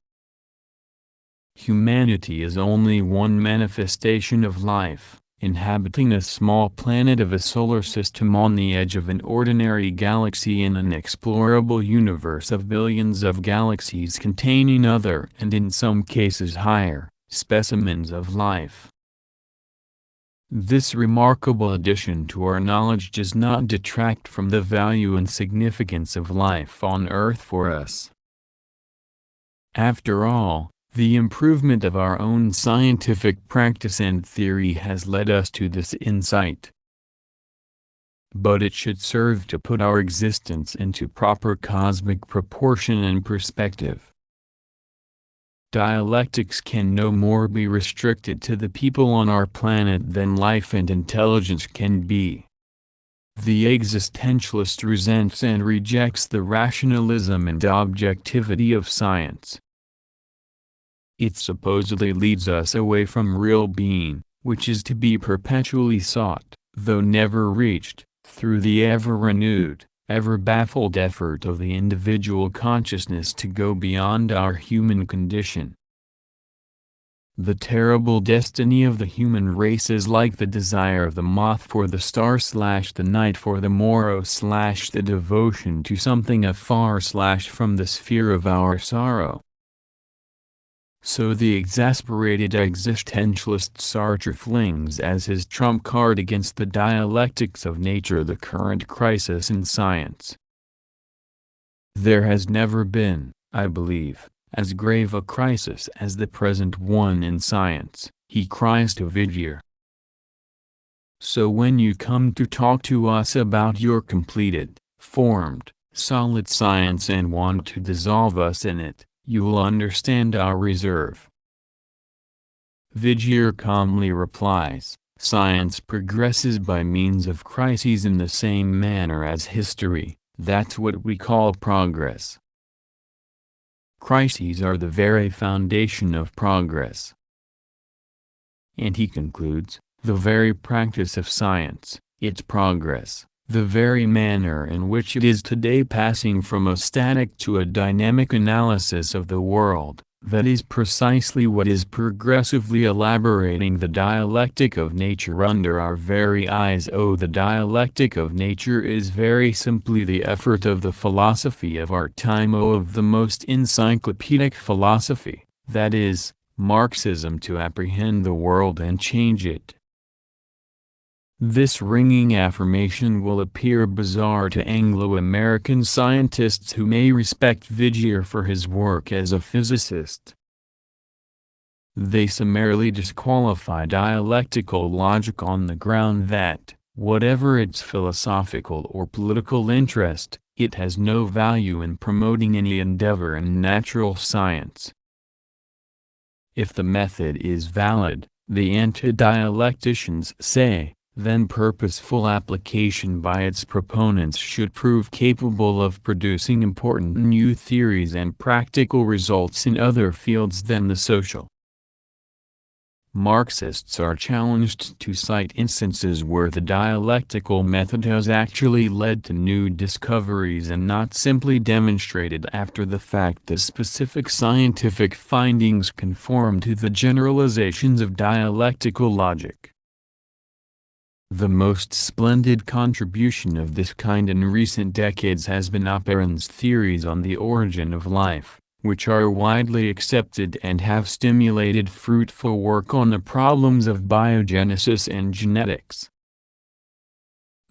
Humanity is only one manifestation of life, inhabiting a small planet of a solar system on the edge of an ordinary galaxy in an explorable universe of billions of galaxies containing other and in some cases higher, specimens of life. This remarkable addition to our knowledge does not detract from the value and significance of life on Earth for us. After all, the improvement of our own scientific practice and theory has led us to this insight. But it should serve to put our existence into proper cosmic proportion and perspective. Dialectics can no more be restricted to the people on our planet than life and intelligence can be. The existentialist resents and rejects the rationalism and objectivity of science. It supposedly leads us away from real being, which is to be perpetually sought, though never reached, through the ever-renewed, ever-baffled effort of the individual consciousness to go beyond our human condition. The terrible destiny of the human race is like the desire of the moth for the star/the night for the morrow/the devotion to something afar/from the sphere of our sorrow. So the exasperated existentialist Sartre flings as his trump card against the dialectics of nature the current crisis in science. There has never been, I believe, as grave a crisis as the present one in science, he cries to Vigier. So when you come to talk to us about your completed, formed, solid science and want to dissolve us in it, you will understand our reserve. Vigier calmly replies, Science progresses by means of crises in the same manner as history. That's what we call progress. Crises are the very foundation of progress. And he concludes, the very practice of science, its progress, the very manner in which it is today passing from a static to a dynamic analysis of the world, that is precisely what is progressively elaborating the dialectic of nature under our very eyes. Oh, the dialectic of nature is very simply the effort of the philosophy of our time, of the most encyclopedic philosophy, that is, Marxism, to apprehend the world and change it. This ringing affirmation will appear bizarre to Anglo-American scientists who may respect Vigier for his work as a physicist. They summarily disqualify dialectical logic on the ground that, whatever its philosophical or political interest, it has no value in promoting any endeavor in natural science. If the method is valid, the anti-dialecticians say, then purposeful application by its proponents should prove capable of producing important new theories and practical results in other fields than the social. Marxists are challenged to cite instances where the dialectical method has actually led to new discoveries and not simply demonstrated after the fact that specific scientific findings conform to the generalizations of dialectical logic. The most splendid contribution of this kind in recent decades has been Operin's theories on the origin of life, which are widely accepted and have stimulated fruitful work on the problems of biogenesis and genetics.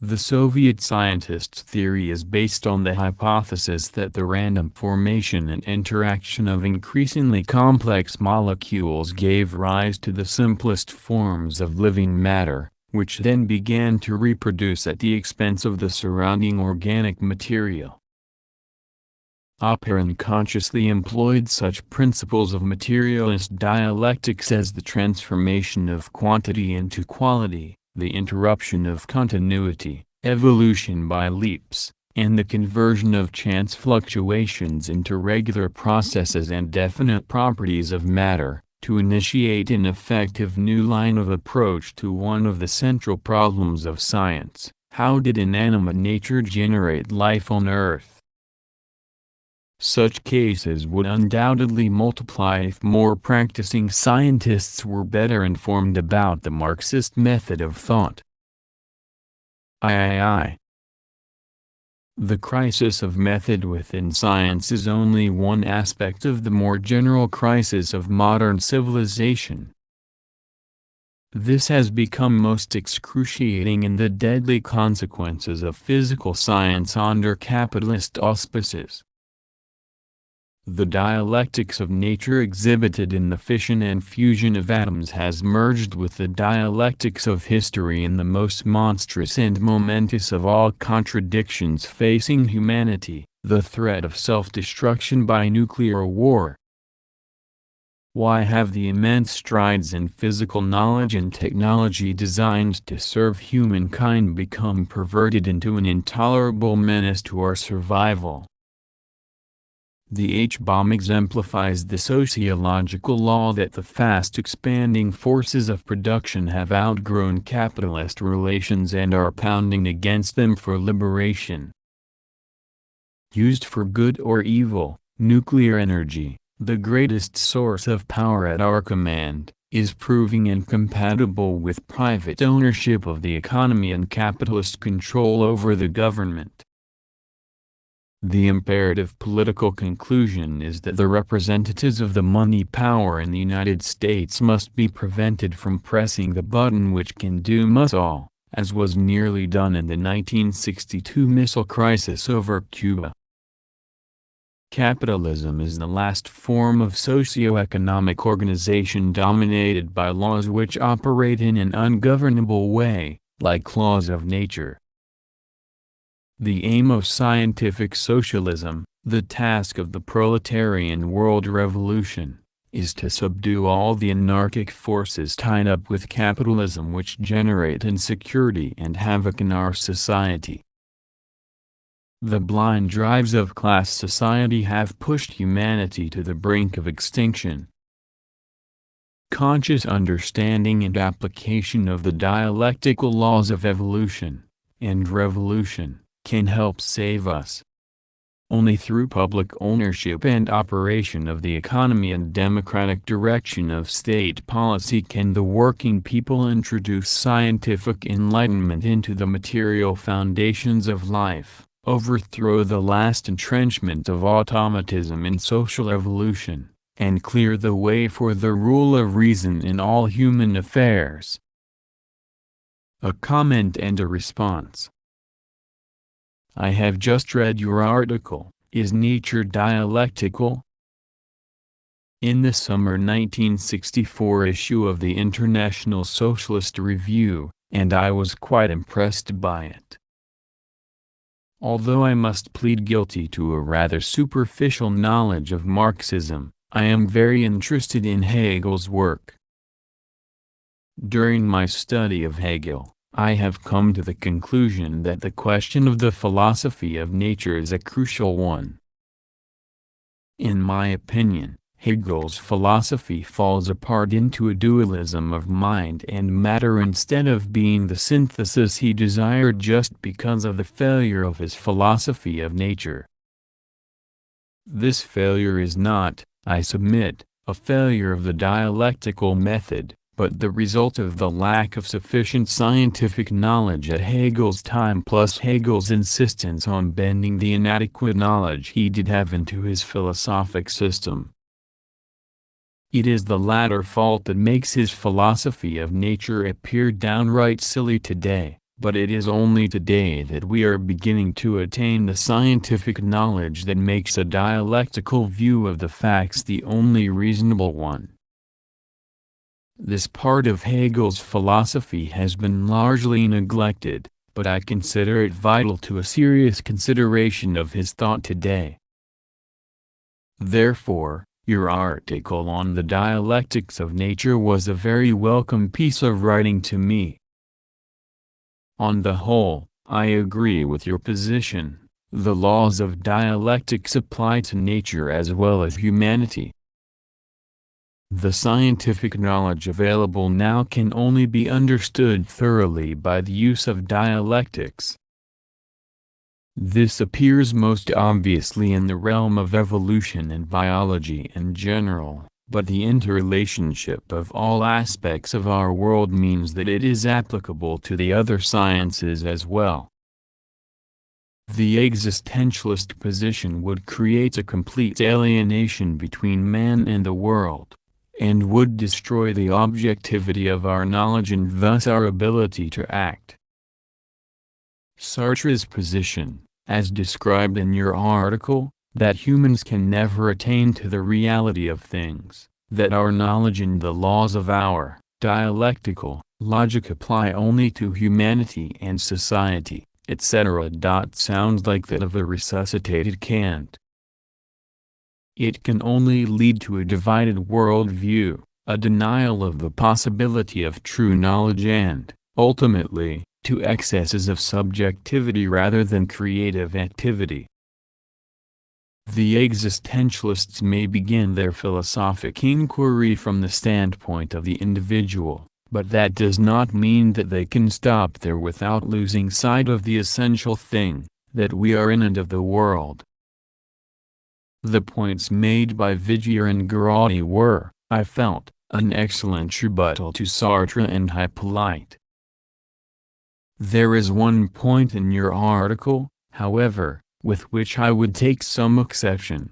The Soviet scientist's theory is based on the hypothesis that the random formation and interaction of increasingly complex molecules gave rise to the simplest forms of living matter, which then began to reproduce at the expense of the surrounding organic material. Oparin consciously employed such principles of materialist dialectics as the transformation of quantity into quality, the interruption of continuity, evolution by leaps, and the conversion of chance fluctuations into regular processes and definite properties of matter, to initiate an effective new line of approach to one of the central problems of science: how did inanimate nature generate life on Earth? Such cases would undoubtedly multiply if more practicing scientists were better informed about the Marxist method of thought. The crisis of method within science is only one aspect of the more general crisis of modern civilization. This has become most excruciating in the deadly consequences of physical science under capitalist auspices. The dialectics of nature exhibited in the fission and fusion of atoms has merged with the dialectics of history in the most monstrous and momentous of all contradictions facing humanity, the threat of self-destruction by nuclear war. Why have the immense strides in physical knowledge and technology designed to serve humankind become perverted into an intolerable menace to our survival? The H-bomb exemplifies the sociological law that the fast-expanding forces of production have outgrown capitalist relations and are pounding against them for liberation. Used for good or evil, nuclear energy, the greatest source of power at our command, is proving incompatible with private ownership of the economy and capitalist control over the government. The imperative political conclusion is that the representatives of the money power in the United States must be prevented from pressing the button which can doom us all, as was nearly done in the 1962 missile crisis over Cuba. Capitalism is the last form of socio-economic organization dominated by laws which operate in an ungovernable way, like laws of nature. The aim of scientific socialism, the task of the proletarian world revolution, is to subdue all the anarchic forces tied up with capitalism which generate insecurity and havoc in our society. The blind drives of class society have pushed humanity to the brink of extinction. Conscious understanding and application of the dialectical laws of evolution and revolution can help save us. Only through public ownership and operation of the economy and democratic direction of state policy can the working people introduce scientific enlightenment into the material foundations of life, overthrow the last entrenchment of automatism in social evolution, and clear the way for the rule of reason in all human affairs. A comment and a response. I have just read your article, Is Nature Dialectical? In the summer 1964 issue of the International Socialist Review, and I was quite impressed by it. Although I must plead guilty to a rather superficial knowledge of Marxism, I am very interested in Hegel's work. During my study of Hegel, I have come to the conclusion that the question of the philosophy of nature is a crucial one. In my opinion, Hegel's philosophy falls apart into a dualism of mind and matter instead of being the synthesis he desired just because of the failure of his philosophy of nature. This failure is not, I submit, a failure of the dialectical method, but the result of the lack of sufficient scientific knowledge at Hegel's time plus Hegel's insistence on bending the inadequate knowledge he did have into his philosophic system. It is the latter fault that makes his philosophy of nature appear downright silly today, but it is only today that we are beginning to attain the scientific knowledge that makes a dialectical view of the facts the only reasonable one. This part of Hegel's philosophy has been largely neglected, but I consider it vital to a serious consideration of his thought today. Therefore, your article on the dialectics of nature was a very welcome piece of writing to me. On the whole, I agree with your position. The laws of dialectics apply to nature as well as humanity. The scientific knowledge available now can only be understood thoroughly by the use of dialectics. This appears most obviously in the realm of evolution and biology in general, but the interrelationship of all aspects of our world means that it is applicable to the other sciences as well. The existentialist position would create a complete alienation between man and the world, and would destroy the objectivity of our knowledge and thus our ability to act. Sartre's position, as described in your article, that humans can never attain to the reality of things, that our knowledge and the laws of our dialectical logic apply only to humanity and society, etc. Sounds like that of a resuscitated Kant. It can only lead to a divided worldview, a denial of the possibility of true knowledge and, ultimately, to excesses of subjectivity rather than creative activity. The existentialists may begin their philosophic inquiry from the standpoint of the individual, but that does not mean that they can stop there without losing sight of the essential thing, that we are in and of the world. The points made by Vigier and Garotti were, I felt, an excellent rebuttal to Sartre and Hippolyte. There is one point in your article, however, with which I would take some exception.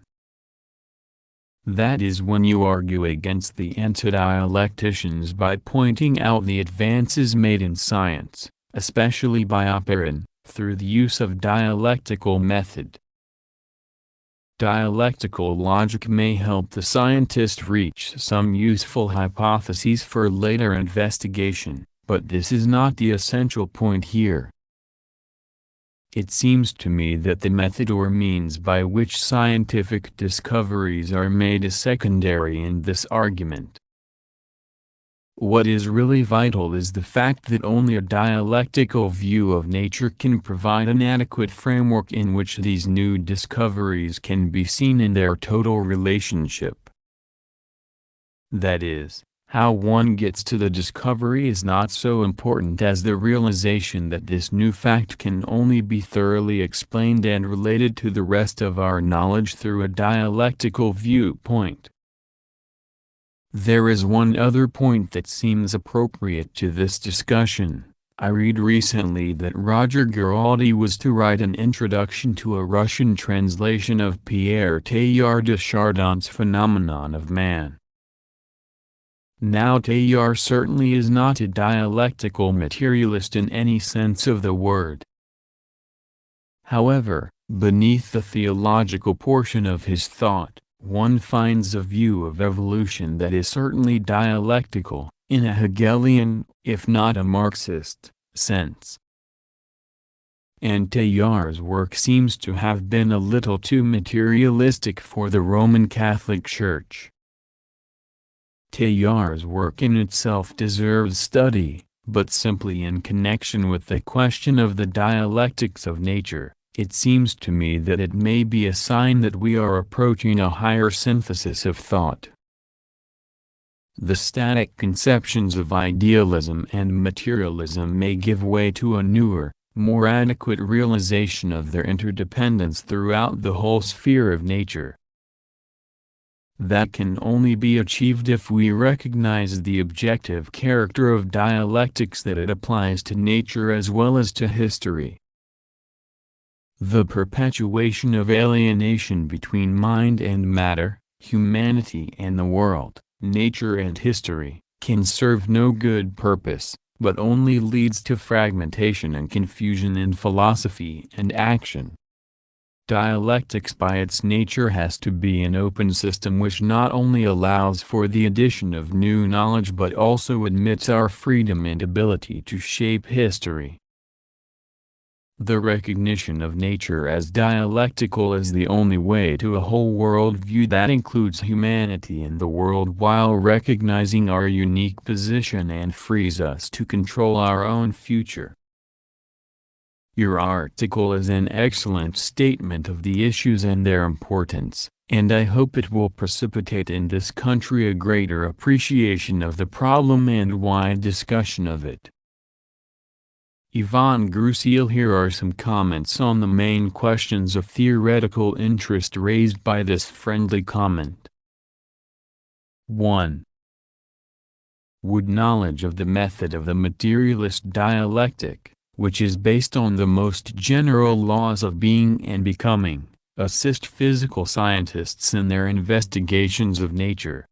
That is when you argue against the anti-dialecticians by pointing out the advances made in science, especially by Oparin, through the use of dialectical method. Dialectical logic may help the scientist reach some useful hypotheses for later investigation, but this is not the essential point here. It seems to me that the method or means by which scientific discoveries are made is secondary in this argument. What is really vital is the fact that only a dialectical view of nature can provide an adequate framework in which these new discoveries can be seen in their total relationship. That is, how one gets to the discovery is not so important as the realization that this new fact can only be thoroughly explained and related to the rest of our knowledge through a dialectical viewpoint. There is one other point that seems appropriate to this discussion. I read recently that Roger Guaraldi was to write an introduction to a Russian translation of Pierre Teilhard de Chardin's Phenomenon of Man. Now Teilhard certainly is not a dialectical materialist in any sense of the word. However, beneath the theological portion of his thought, one finds a view of evolution that is certainly dialectical, in a Hegelian, if not a Marxist, sense. And Teilhard's work seems to have been a little too materialistic for the Roman Catholic Church. Teilhard's work in itself deserves study, but simply in connection with the question of the dialectics of nature, it seems to me that it may be a sign that we are approaching a higher synthesis of thought. The static conceptions of idealism and materialism may give way to a newer, more adequate realization of their interdependence throughout the whole sphere of nature. That can only be achieved if we recognize the objective character of dialectics, that it applies to nature as well as to history. The perpetuation of alienation between mind and matter, humanity and the world, nature and history, can serve no good purpose, but only leads to fragmentation and confusion in philosophy and action. Dialectics by its nature has to be an open system which not only allows for the addition of new knowledge but also admits our freedom and ability to shape history. The recognition of nature as dialectical is the only way to a whole world view that includes humanity in the world while recognizing our unique position and frees us to control our own future. Your article is an excellent statement of the issues and their importance, and I hope it will precipitate in this country a greater appreciation of the problem and wide discussion of it. Ivan Grusil. Here are some comments on the main questions of theoretical interest raised by this friendly comment. 1. Would knowledge of the method of the materialist dialectic, which is based on the most general laws of being and becoming, assist physical scientists in their investigations of nature?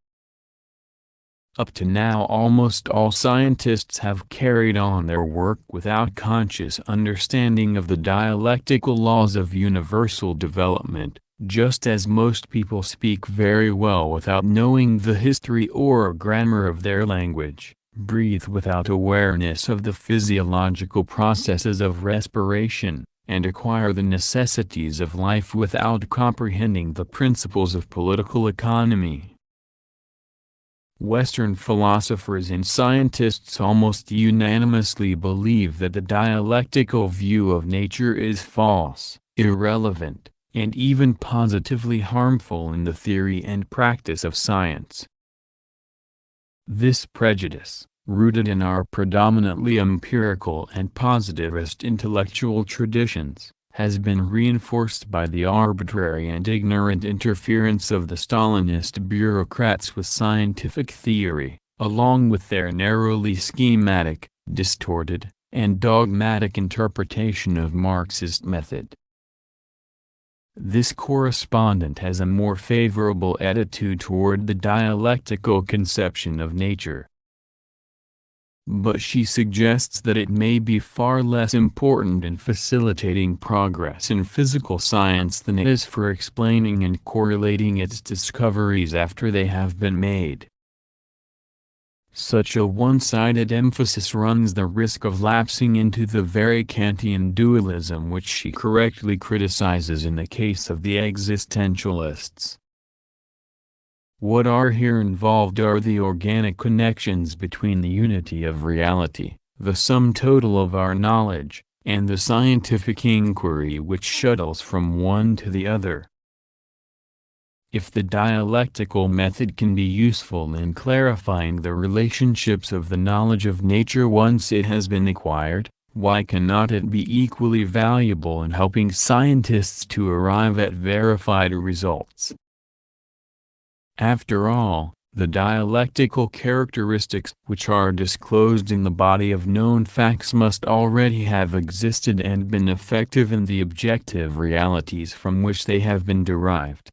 Up to now almost all scientists have carried on their work without conscious understanding of the dialectical laws of universal development, just as most people speak very well without knowing the history or grammar of their language, breathe without awareness of the physiological processes of respiration, and acquire the necessities of life without comprehending the principles of political economy. Western philosophers and scientists almost unanimously believe that the dialectical view of nature is false, irrelevant, and even positively harmful in the theory and practice of science. This prejudice, rooted in our predominantly empirical and positivist intellectual traditions, has been reinforced by the arbitrary and ignorant interference of the Stalinist bureaucrats with scientific theory, along with their narrowly schematic, distorted, and dogmatic interpretation of Marxist method. This correspondent has a more favorable attitude toward the dialectical conception of nature, but she suggests that it may be far less important in facilitating progress in physical science than it is for explaining and correlating its discoveries after they have been made. Such a one-sided emphasis runs the risk of lapsing into the very Kantian dualism which she correctly criticizes in the case of the existentialists. What are here involved are the organic connections between the unity of reality, the sum total of our knowledge, and the scientific inquiry which shuttles from one to the other. If the dialectical method can be useful in clarifying the relationships of the knowledge of nature once it has been acquired, why cannot it be equally valuable in helping scientists to arrive at verified results? After all, the dialectical characteristics which are disclosed in the body of known facts must already have existed and been effective in the objective realities from which they have been derived.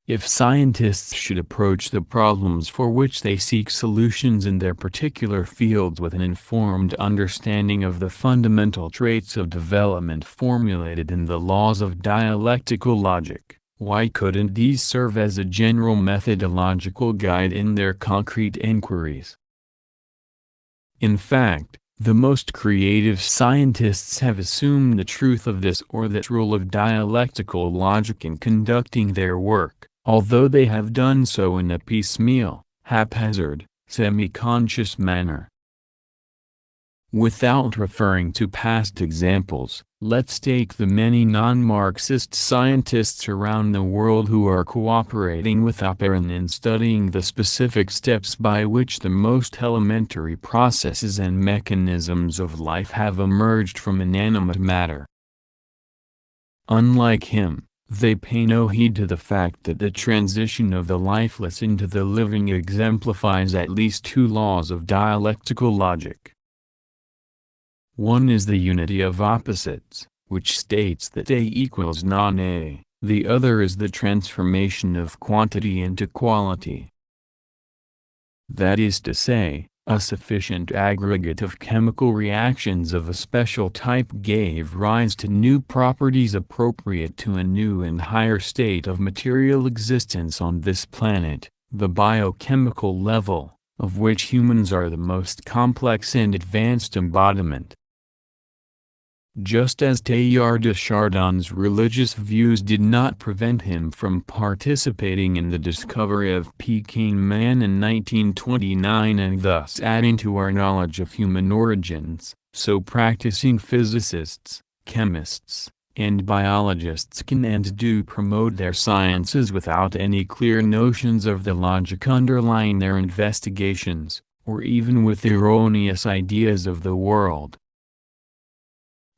If scientists should approach the problems for which they seek solutions in their particular fields with an informed understanding of the fundamental traits of development formulated in the laws of dialectical logic, why couldn't these serve as a general methodological guide in their concrete inquiries? In fact, the most creative scientists have assumed the truth of this or that rule of dialectical logic in conducting their work, although they have done so in a piecemeal, haphazard, semi-conscious manner. Without referring to past examples, let's take the many non-Marxist scientists around the world who are cooperating with Oparin in studying the specific steps by which the most elementary processes and mechanisms of life have emerged from inanimate matter. Unlike him, they pay no heed to the fact that the transition of the lifeless into the living exemplifies at least two laws of dialectical logic. One is the unity of opposites, which states that A equals non-A, the other is the transformation of quantity into quality. That is to say, a sufficient aggregate of chemical reactions of a special type gave rise to new properties appropriate to a new and higher state of material existence on this planet, the biochemical level, of which humans are the most complex and advanced embodiment. Just as Teilhard de Chardin's religious views did not prevent him from participating in the discovery of Peking man in 1929 and thus adding to our knowledge of human origins, so practicing physicists, chemists, and biologists can and do promote their sciences without any clear notions of the logic underlying their investigations, or even with erroneous ideas of the world.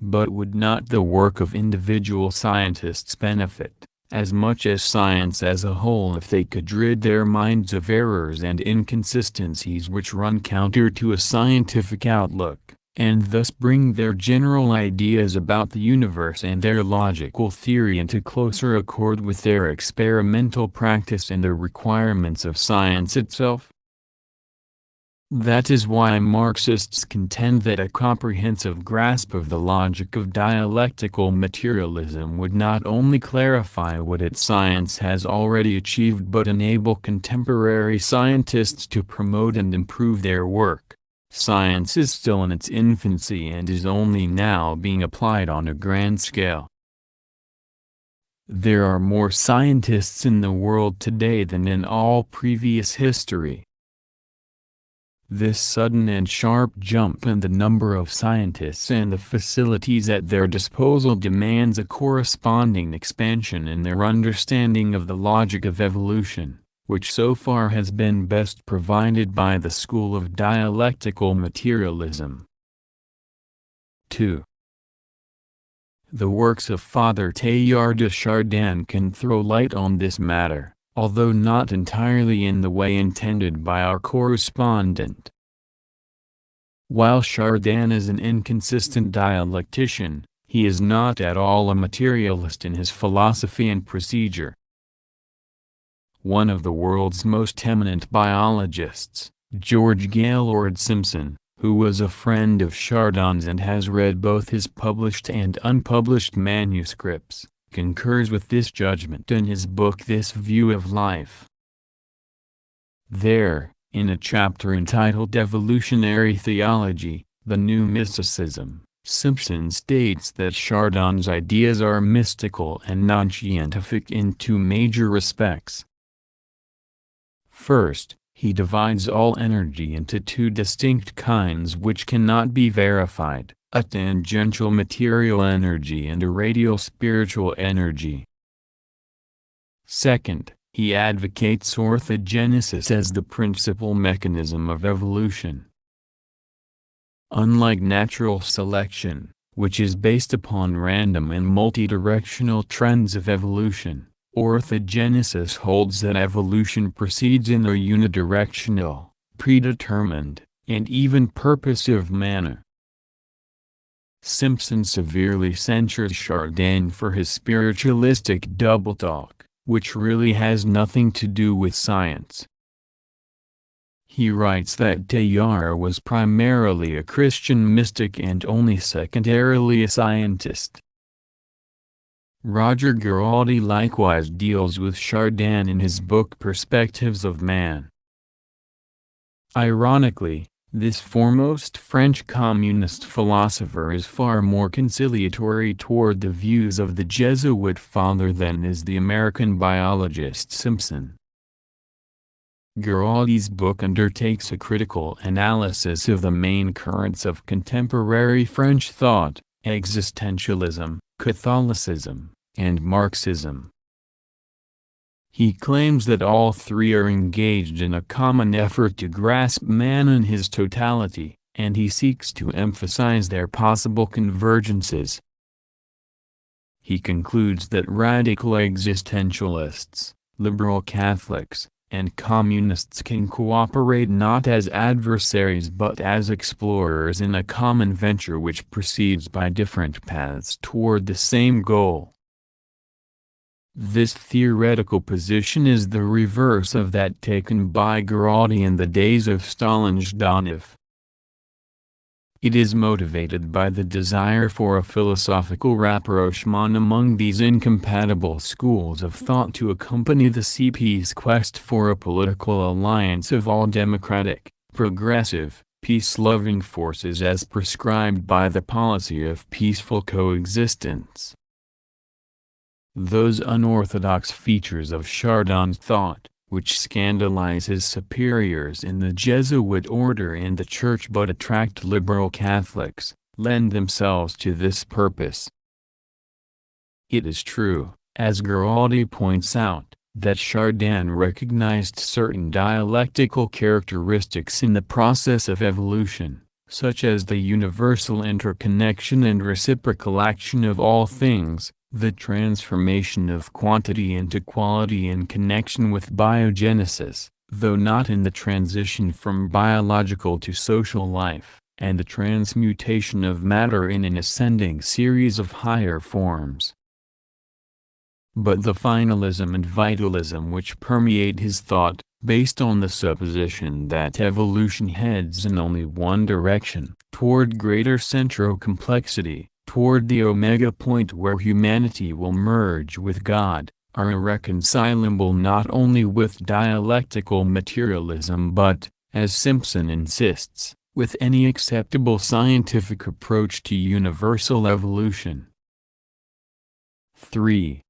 But would not the work of individual scientists benefit, as much as science as a whole, if they could rid their minds of errors and inconsistencies which run counter to a scientific outlook, and thus bring their general ideas about the universe and their logical theory into closer accord with their experimental practice and the requirements of science itself? That is why Marxists contend that a comprehensive grasp of the logic of dialectical materialism would not only clarify what its science has already achieved but enable contemporary scientists to promote and improve their work. Science is still in its infancy and is only now being applied on a grand scale. There are more scientists in the world today than in all previous history. This sudden and sharp jump in the number of scientists and the facilities at their disposal demands a corresponding expansion in their understanding of the logic of evolution, which so far has been best provided by the school of dialectical materialism. 2. The works of Father Teilhard de Chardin can throw light on this matter, although not entirely in the way intended by our correspondent. While Chardin is an inconsistent dialectician, he is not at all a materialist in his philosophy and procedure. One of the world's most eminent biologists, George Gaylord Simpson, who was a friend of Chardin's and has read both his published and unpublished manuscripts, concurs with this judgment in his book This View of Life. There, In a chapter entitled Evolutionary Theology, the New Mysticism, Simpson states that Chardin's ideas are mystical and non-scientific in two major respects. First, he divides all energy into two distinct kinds which cannot be verified, a tangential material energy and a radial spiritual energy. Second, he advocates orthogenesis as the principal mechanism of evolution. Unlike natural selection, which is based upon random and multidirectional trends of evolution, orthogenesis holds that evolution proceeds in a unidirectional, predetermined, and even purposive manner. Simpson severely censures Chardin for his spiritualistic double-talk, which really has nothing to do with science. He writes that Teilhard was primarily a Christian mystic and only secondarily a scientist. Roger Garaudy likewise deals with Chardin in his book Perspectives of Man. Ironically, this foremost French communist philosopher is far more conciliatory toward the views of the Jesuit father than is the American biologist Simpson. Garaudy's book undertakes a critical analysis of the main currents of contemporary French thought, existentialism, Catholicism, and Marxism. He claims that all three are engaged in a common effort to grasp man in his totality, and he seeks to emphasize their possible convergences. He concludes that radical existentialists, liberal Catholics, and communists can cooperate not as adversaries but as explorers in a common venture which proceeds by different paths toward the same goal. This theoretical position is the reverse of that taken by Garaudy in the days of Stalin's Zhdanov. It is motivated by the desire for a philosophical rapprochement among these incompatible schools of thought to accompany the CP's quest for a political alliance of all democratic, progressive, peace-loving forces as prescribed by the policy of peaceful coexistence. Those unorthodox features of Chardin's thought, which scandalize his superiors in the Jesuit order and the Church but attract liberal Catholics, lend themselves to this purpose. It is true, as Garaudy points out, that Chardin recognized certain dialectical characteristics in the process of evolution, such as the universal interconnection and reciprocal action of all things, the transformation of quantity into quality in connection with biogenesis, though not in the transition from biological to social life, and the transmutation of matter in an ascending series of higher forms. But the finalism and vitalism which permeate his thought, based on the supposition that evolution heads in only one direction, toward greater centro-complexity, toward the omega point where humanity will merge with God, are irreconcilable not only with dialectical materialism but, as Simpson insists, with any acceptable scientific approach to universal evolution. 3.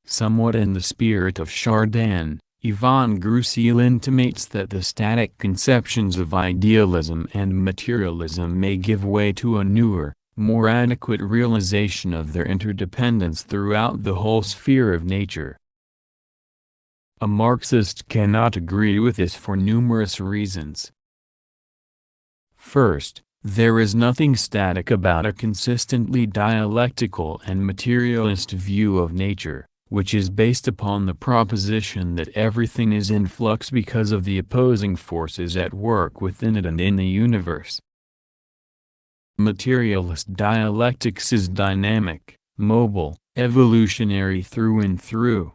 Somewhat in the spirit of Chardin, Ivan Grusiel intimates that the static conceptions of idealism and materialism may give way to a newer, more adequate realization of their interdependence throughout the whole sphere of nature. A Marxist cannot agree with this for numerous reasons. First, there is nothing static about a consistently dialectical and materialist view of nature, which is based upon the proposition that everything is in flux because of the opposing forces at work within it and in the universe. Materialist dialectics is dynamic, mobile, evolutionary through and through.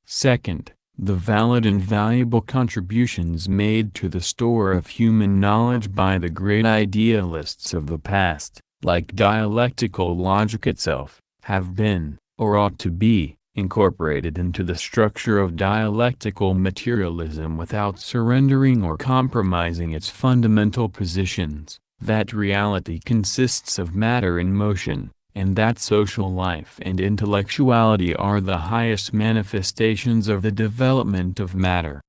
Second, the valid and valuable contributions made to the store of human knowledge by the great idealists of the past, like dialectical logic itself, have been, or ought to be, incorporated into the structure of dialectical materialism without surrendering or compromising its fundamental positions, that reality consists of matter in motion, and that social life and intellectuality are the highest manifestations of the development of matter.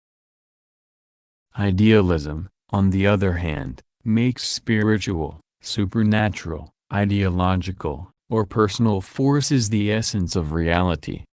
Idealism, on the other hand, makes spiritual, supernatural, ideological, or personal forces the essence of reality.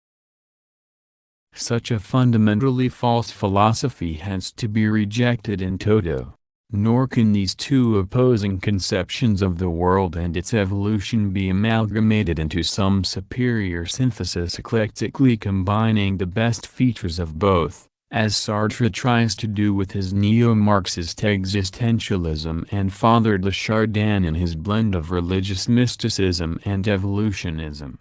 Such a fundamentally false philosophy has to be rejected in toto, nor can these two opposing conceptions of the world and its evolution be amalgamated into some superior synthesis eclectically combining the best features of both, as Sartre tries to do with his neo-Marxist existentialism and Father de Chardin in his blend of religious mysticism and evolutionism.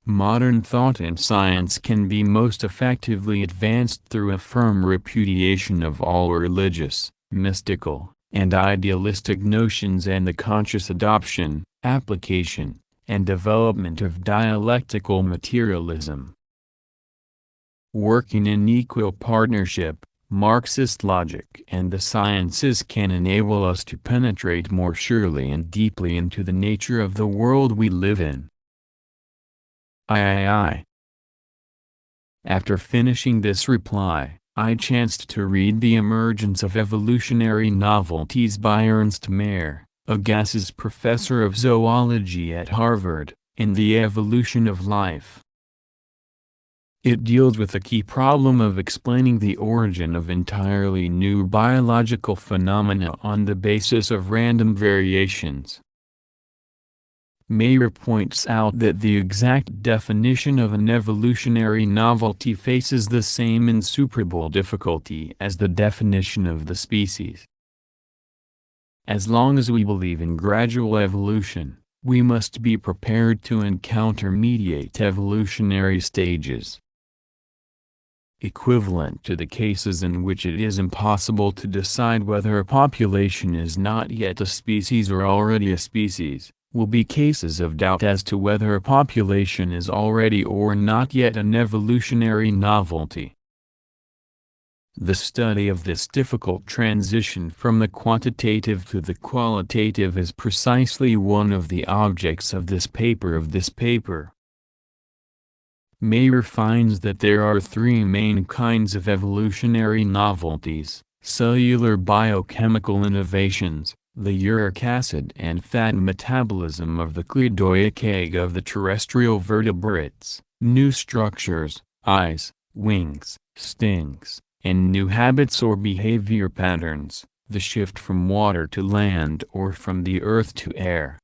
Modern thought and science can be most effectively advanced through a firm repudiation of all religious, mystical, and idealistic notions and the conscious adoption, application, and development of dialectical materialism. Working in equal partnership, Marxist logic and the sciences can enable us to penetrate more surely and deeply into the nature of the world we live in. After finishing this reply, I chanced to read The Emergence of Evolutionary Novelties by Ernst Mayr, Agassiz professor of zoology at Harvard, in The Evolution of Life. It deals with the key problem of explaining the origin of entirely new biological phenomena on the basis of random variations. Mayr points out that the exact definition of an evolutionary novelty faces the same insuperable difficulty as the definition of the species. As long as we believe in gradual evolution, we must be prepared to encounter mediate evolutionary stages. Equivalent to the cases in which it is impossible to decide whether a population is not yet a species or already a species, will be cases of doubt as to whether a population is already or not yet an evolutionary novelty. The study of this difficult transition from the quantitative to the qualitative is precisely one of the objects of this paper. Mayr finds that there are three main kinds of evolutionary novelties: cellular biochemical innovations, the uric acid and fat metabolism of the cleidoic egg of the terrestrial vertebrates, new structures, eyes, wings, stings, and new habits or behavior patterns, the shift from water to land or from the earth to air.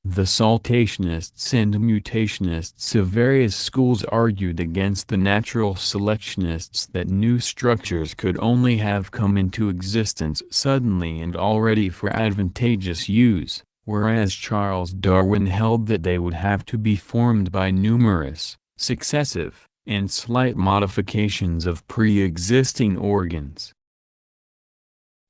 The saltationists and mutationists of various schools argued against the natural selectionists that new structures could only have come into existence suddenly and already for advantageous use, whereas Charles Darwin held that they would have to be formed by numerous, successive, and slight modifications of pre-existing organs.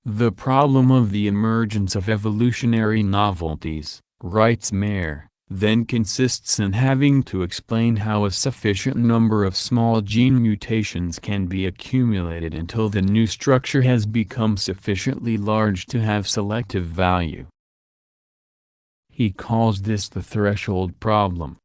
The problem of the emergence of evolutionary novelties, writes Mayr, then consists in having to explain how a sufficient number of small gene mutations can be accumulated until the new structure has become sufficiently large to have selective value. He calls this the threshold problem.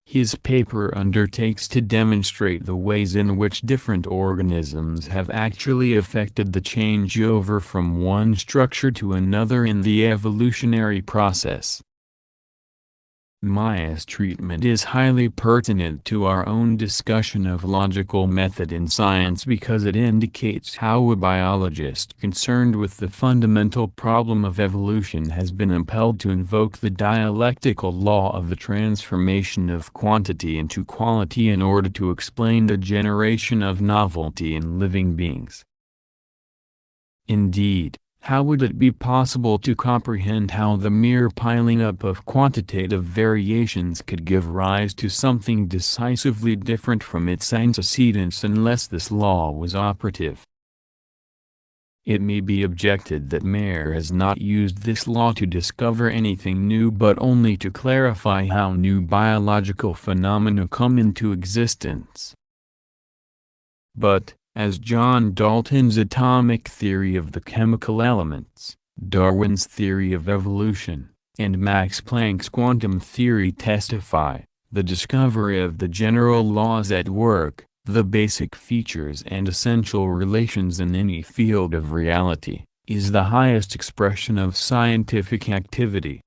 His paper undertakes to demonstrate the ways in which different organisms have actually affected the changeover from one structure to another in the evolutionary process. Mayr's treatment is highly pertinent to our own discussion of logical method in science because it indicates how a biologist concerned with the fundamental problem of evolution has been impelled to invoke the dialectical law of the transformation of quantity into quality in order to explain the generation of novelty in living beings. Indeed, how would it be possible to comprehend how the mere piling up of quantitative variations could give rise to something decisively different from its antecedents unless this law was operative? It may be objected that Mayer has not used this law to discover anything new but only to clarify how new biological phenomena come into existence. But, as John Dalton's atomic theory of the chemical elements, Darwin's theory of evolution, and Max Planck's quantum theory testify, the discovery of the general laws at work, the basic features and essential relations in any field of reality, is the highest expression of scientific activity.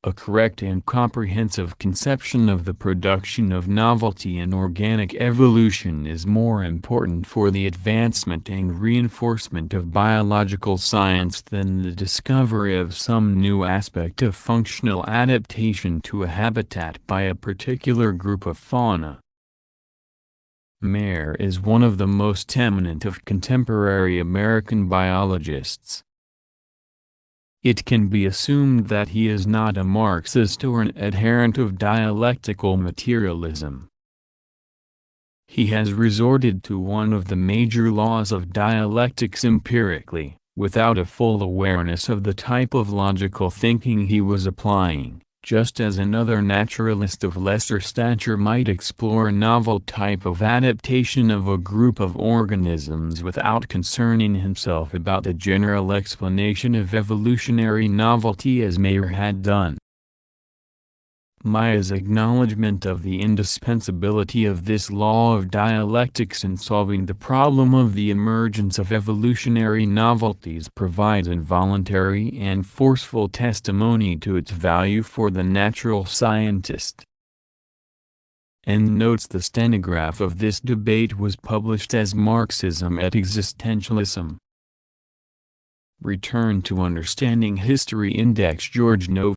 A correct and comprehensive conception of the production of novelty in organic evolution is more important for the advancement and reinforcement of biological science than the discovery of some new aspect of functional adaptation to a habitat by a particular group of fauna. Mayer is one of the most eminent of contemporary American biologists. It can be assumed that he is not a Marxist or an adherent of dialectical materialism. He has resorted to one of the major laws of dialectics empirically, without a full awareness of the type of logical thinking he was applying, just as another naturalist of lesser stature might explore a novel type of adaptation of a group of organisms without concerning himself about the general explanation of evolutionary novelty as Mayer had done. Mayer's acknowledgement of the indispensability of this law of dialectics in solving the problem of the emergence of evolutionary novelties provides involuntary and forceful testimony to its value for the natural scientist. And notes the stenograph of this debate was published as Marxism et Existentialism. Return to Understanding History Index George Novack.